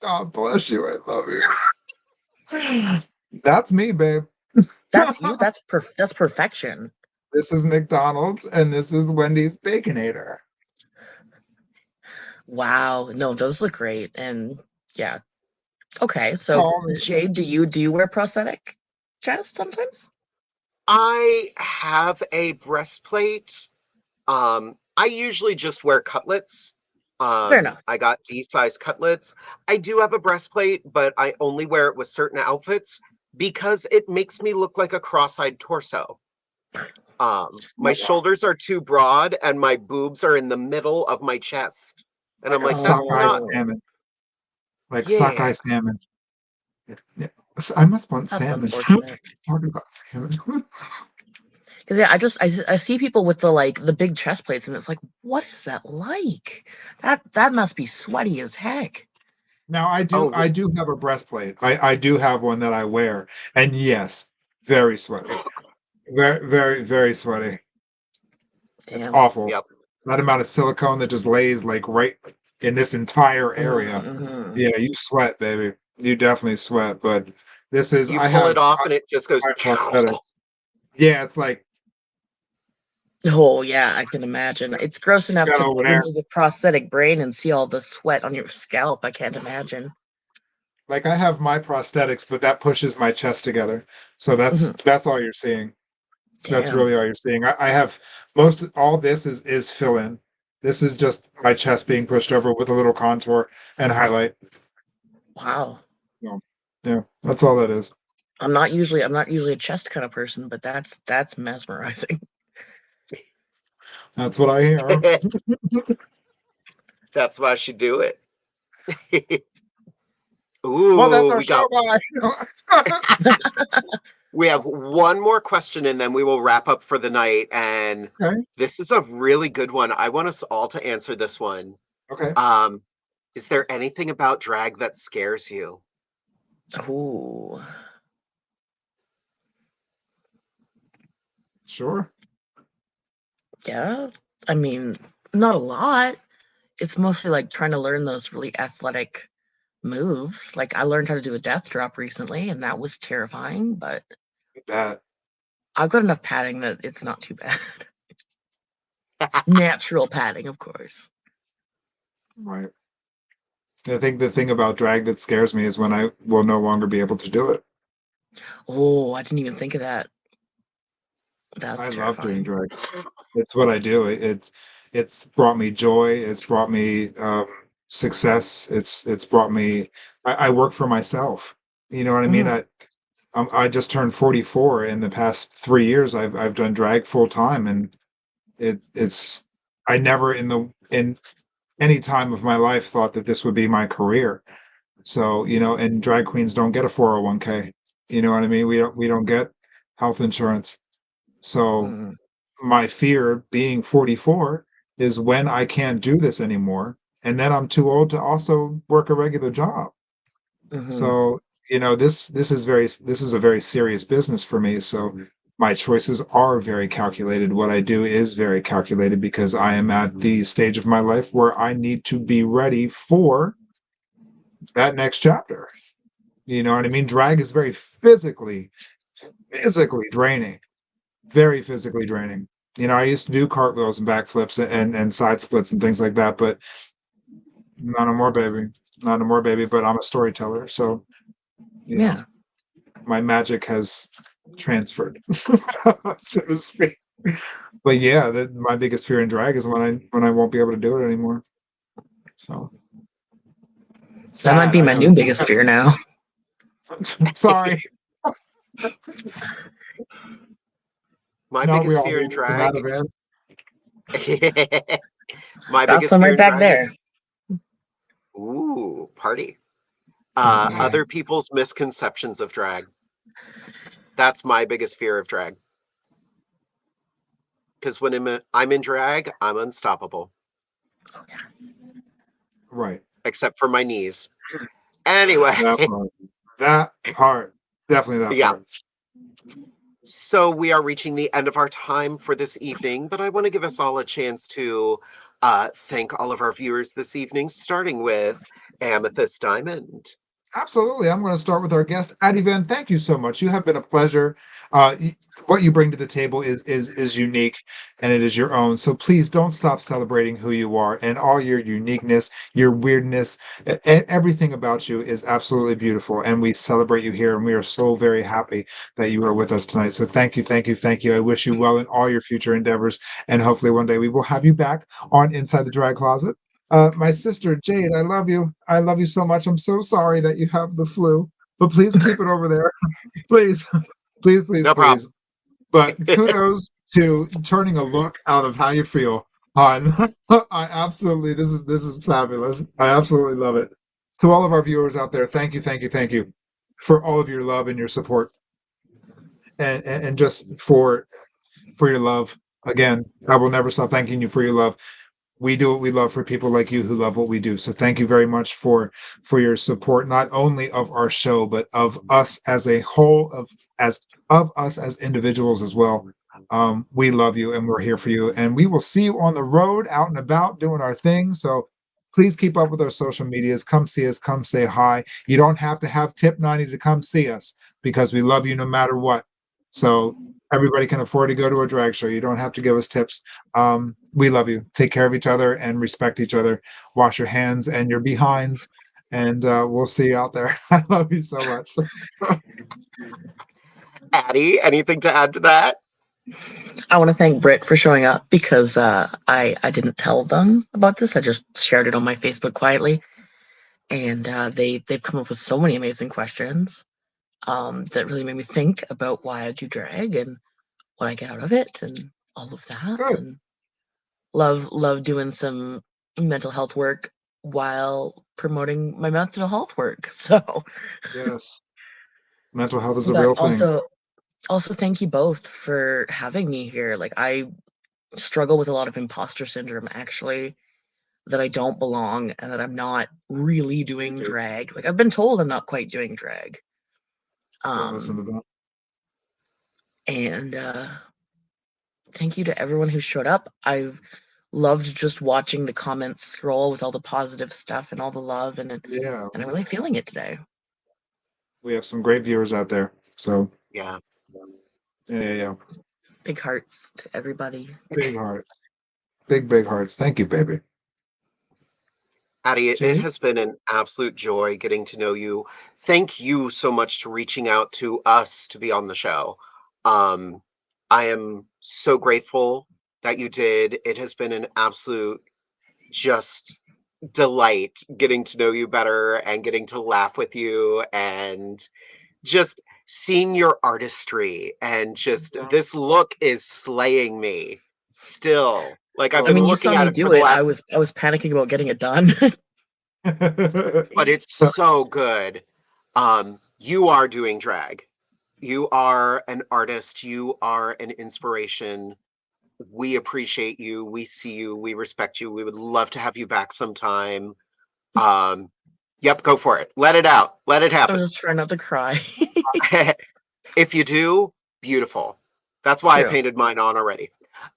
God bless you. I love you. That's me, babe. That's you. That's perfection. This is McDonald's and this is Wendy's Baconator. Wow. No, those look great, and yeah. Okay, so Call me. Jade, do you wear prosthetic chest sometimes? I have a breastplate. I usually just wear cutlets. Fair enough. I got D-size cutlets. I do have a breastplate, but I only wear it with certain outfits because it makes me look like a cross-eyed torso. My shoulders are too broad and my boobs are in the middle of my chest. And Like I'm a like, that's sockeye not, Oh, salmon. Like yeah. sockeye salmon. Yeah. I must want that's salmon. unfortunate. Talking about salmon. Because yeah, I see people with the big chest plates, and it's like, what is that like? That must be sweaty as heck. Now Oh, I do have a breastplate. I do have one that I wear. And yes, very sweaty. Very, very, very sweaty. It's Damn. awful. yep. That amount of silicone that just lays like right in this entire area. Mm-hmm. Yeah, you sweat, baby. You definitely sweat. But this is You pull it off and it just goes. I have prosthetics. Yeah, it's like Oh yeah, I can imagine. It's gross enough got to over there. remove a prosthetic brain and see all the sweat on your scalp. I can't imagine. Like I have my prosthetics, but that pushes my chest together. So Mhm. that's all you're seeing. That's Damn. really all you're seeing. I have most all this is fill in. This is just my chest being pushed over with a little contour and highlight. Wow. So, yeah, that's all that is. I'm not usually a chest kind of person, but that's mesmerizing. That's what I hear. That's why she do it. Well, that's Ooh, our show. Bye. we have one more question and then we will wrap up for the night. And Okay. this is a really good one. I want us all to answer this one. Okay. Is there anything about drag that scares you? Ooh. Sure. Yeah. I mean, not a lot. It's mostly like trying to learn those really athletic moves. Like I learned how to do a death drop recently, and that was terrifying, but That. I've got enough padding that it's not too bad. Natural padding, of course. Right. I think the thing about drag that scares me is when I will no longer be able to do it. Oh, I didn't even think of that. That's I love doing terrifying. drag. It's what I do. It's brought me joy. It's brought me success. It's brought me. I work for myself. You know what I mean? Mhm, I just turned 44. In the past 3 years, I've done drag full time, and it's I never in any time of my life thought that this would be my career. So, and drag queens don't get a 401k. You know what I mean? We don't get health insurance. So mhm, my fear being 44 is when I can't do this anymore, and then I'm too old to also work a regular job. mhm, So, this is a very serious business for me. So my choices are very calculated. What I do is very calculated because I am at the stage of my life where I need to be ready for that next chapter. You know what I mean? Drag is very physically draining. Very physically draining. I used to do cartwheels and backflips and side splits and things like that, but not no more, baby. Not no more, baby. But I'm a storyteller, so you know yeah. my magic has transferred, so to speak. But yeah, my biggest fear in drag is when I won't be able to do it anymore. So That might sad. be I my know. new biggest fear now. Sorry. My Now we biggest all fear in hate it from out drag. of it. My That's biggest them fear right in back drag there. is ooh, party. Mm. Other people's misconceptions of drag. That's my biggest fear of drag. Because when I'm in drag, I'm unstoppable, Right. except for my knees. Anyway, That part. That part. Definitely that yeah. part. So we are reaching the end of our time for this evening, but I want to give us all a chance to thank all of our viewers this evening, starting with Amethyst Diamond. Absolutely. I'm going to start with our guest, Atty Vann. Thank you so much. You have been a pleasure. What you bring to the table is unique, and it is your own. So please don't stop celebrating who you are and all your uniqueness, your weirdness, everything about you is absolutely beautiful. And we celebrate you here, and we are so very happy that you are with us tonight. So thank you, thank you, thank you. I wish you well in all your future endeavors, and hopefully one day we will have you back on Inside the Drag Closet. My sister Jade, I love you. I love you so much. I'm so sorry that you have the flu, but please keep it over there. Please, please, please, No please. problem. But kudos to turning a look out of how you feel on. I absolutely this is fabulous. I absolutely love it. To all of our viewers out there, thank you, thank you, thank you for all of your love and your support, and just for your love. Again, I will never stop thanking you for your love. We do what we love for people like you who love what we do. So thank you very much for your support, not only of our show, but of us as a whole, of us as individuals as well. We love you and we're here for you. And we will see you on the road, out and about, doing our thing. So please keep up with our social medias. Come see us, come say hi. You don't have to have tip 90 to come see us because we love you no matter what. So everybody can afford to go to a drag show. You don't have to give us tips. We love you. Take care of each other and respect each other. Wash your hands and your behinds, and we'll see you out there. I love you so much. Addie, anything to add to that? I want to thank Britt for showing up because I didn't tell them about this. I just shared it on my Facebook quietly, and they've come up with so many amazing questions that really made me think about why I do drag and what I get out of it and all of that. Good. And love doing some mental health work while promoting my mental health work. So, Yes. Mental health is a but real thing. also thank you both for having me here. Like, I struggle with a lot of imposter syndrome, actually, that I don't belong and that I'm not really doing drag. Like, I've been told I'm not quite doing drag. Don't listen to that. And thank you to everyone who showed up. I've loved just watching the comments scroll with all the positive stuff and all the love, and Yeah, I'm really feeling it today. we have some great viewers out there. So Yeah. yeah. Big hearts to everybody. Big hearts. Big hearts. Thank you, baby. Atty, it Jade? has been an absolute joy getting to know you. Thank you so much for reaching out to us to be on the show. I am so grateful that you did. It has been an absolute just delight getting to know you better and getting to laugh with you and just seeing your artistry and just this look is slaying me still. Like I've I been mean, you looking saw at me it for do the it. I last, was panicking about getting it done. but it's so good. You are doing drag. You are an artist. You are an inspiration. We appreciate you. We see you. We respect you. We would love to have you back sometime. Yep, go for it. Let it out. Let it I happen. was just trying not to cry. If you do, beautiful. That's It's why I true. painted mine on already.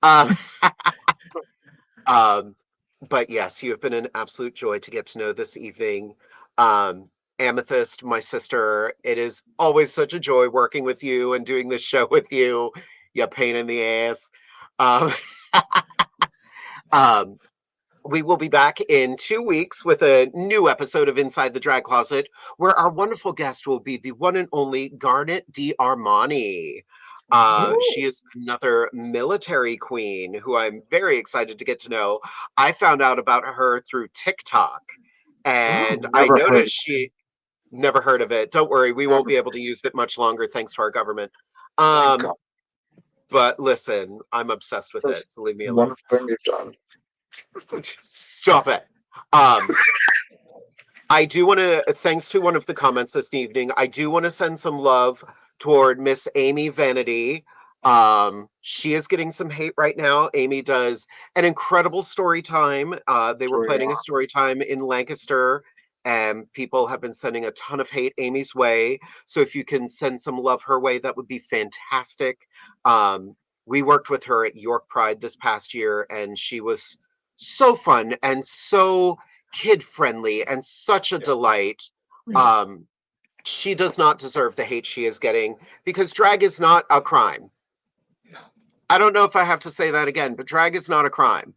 Um, um, but yes, you have been an absolute joy to get to know this evening. Um, Amethyst, my sister, it is always such a joy working with you and doing this show with you. You pain in the ass. Um, um, we will be back in 2 weeks with a new episode of Inside the Drag Closet, where our wonderful guest will be the one and only Garnet D'Armani. She is another military queen who I'm very excited to get to know. I found out about her through TikTok, and I Never heard. noticed she never heard of it. Don't worry, we won't be able to use it much longer thanks to our government. Thank God. But listen, I'm obsessed with That's it, so leave me one alone. thing you've done. Stop it. I do want to, thanks to one of the comments this evening, I do want to send some love toward Miss Amy Vanity. She is getting some hate right now. Amy does an incredible story time. They were planning a story time in Lancaster, and people have been sending a ton of hate Amy's way. So if you can send some love her way, that would be fantastic. We worked with her at York Pride this past year, and she was so fun and so kid friendly and such a delight. She does not deserve the hate she is getting because drag is not a crime. I don't know if I have to say that again, but drag is not a crime.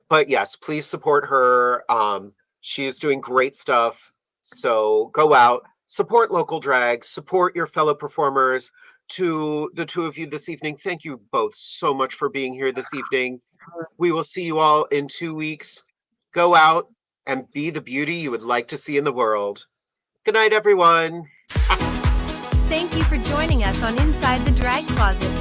But yes, please support her. She is doing great stuff. So go out, support local drag, support your fellow performers. To the two of you this evening, thank you both so much for being here this evening. We will see you all in 2 weeks. Go out and be the beauty you would like to see in the world. Good night, everyone. Thank you for joining us on Inside the Drag Closet.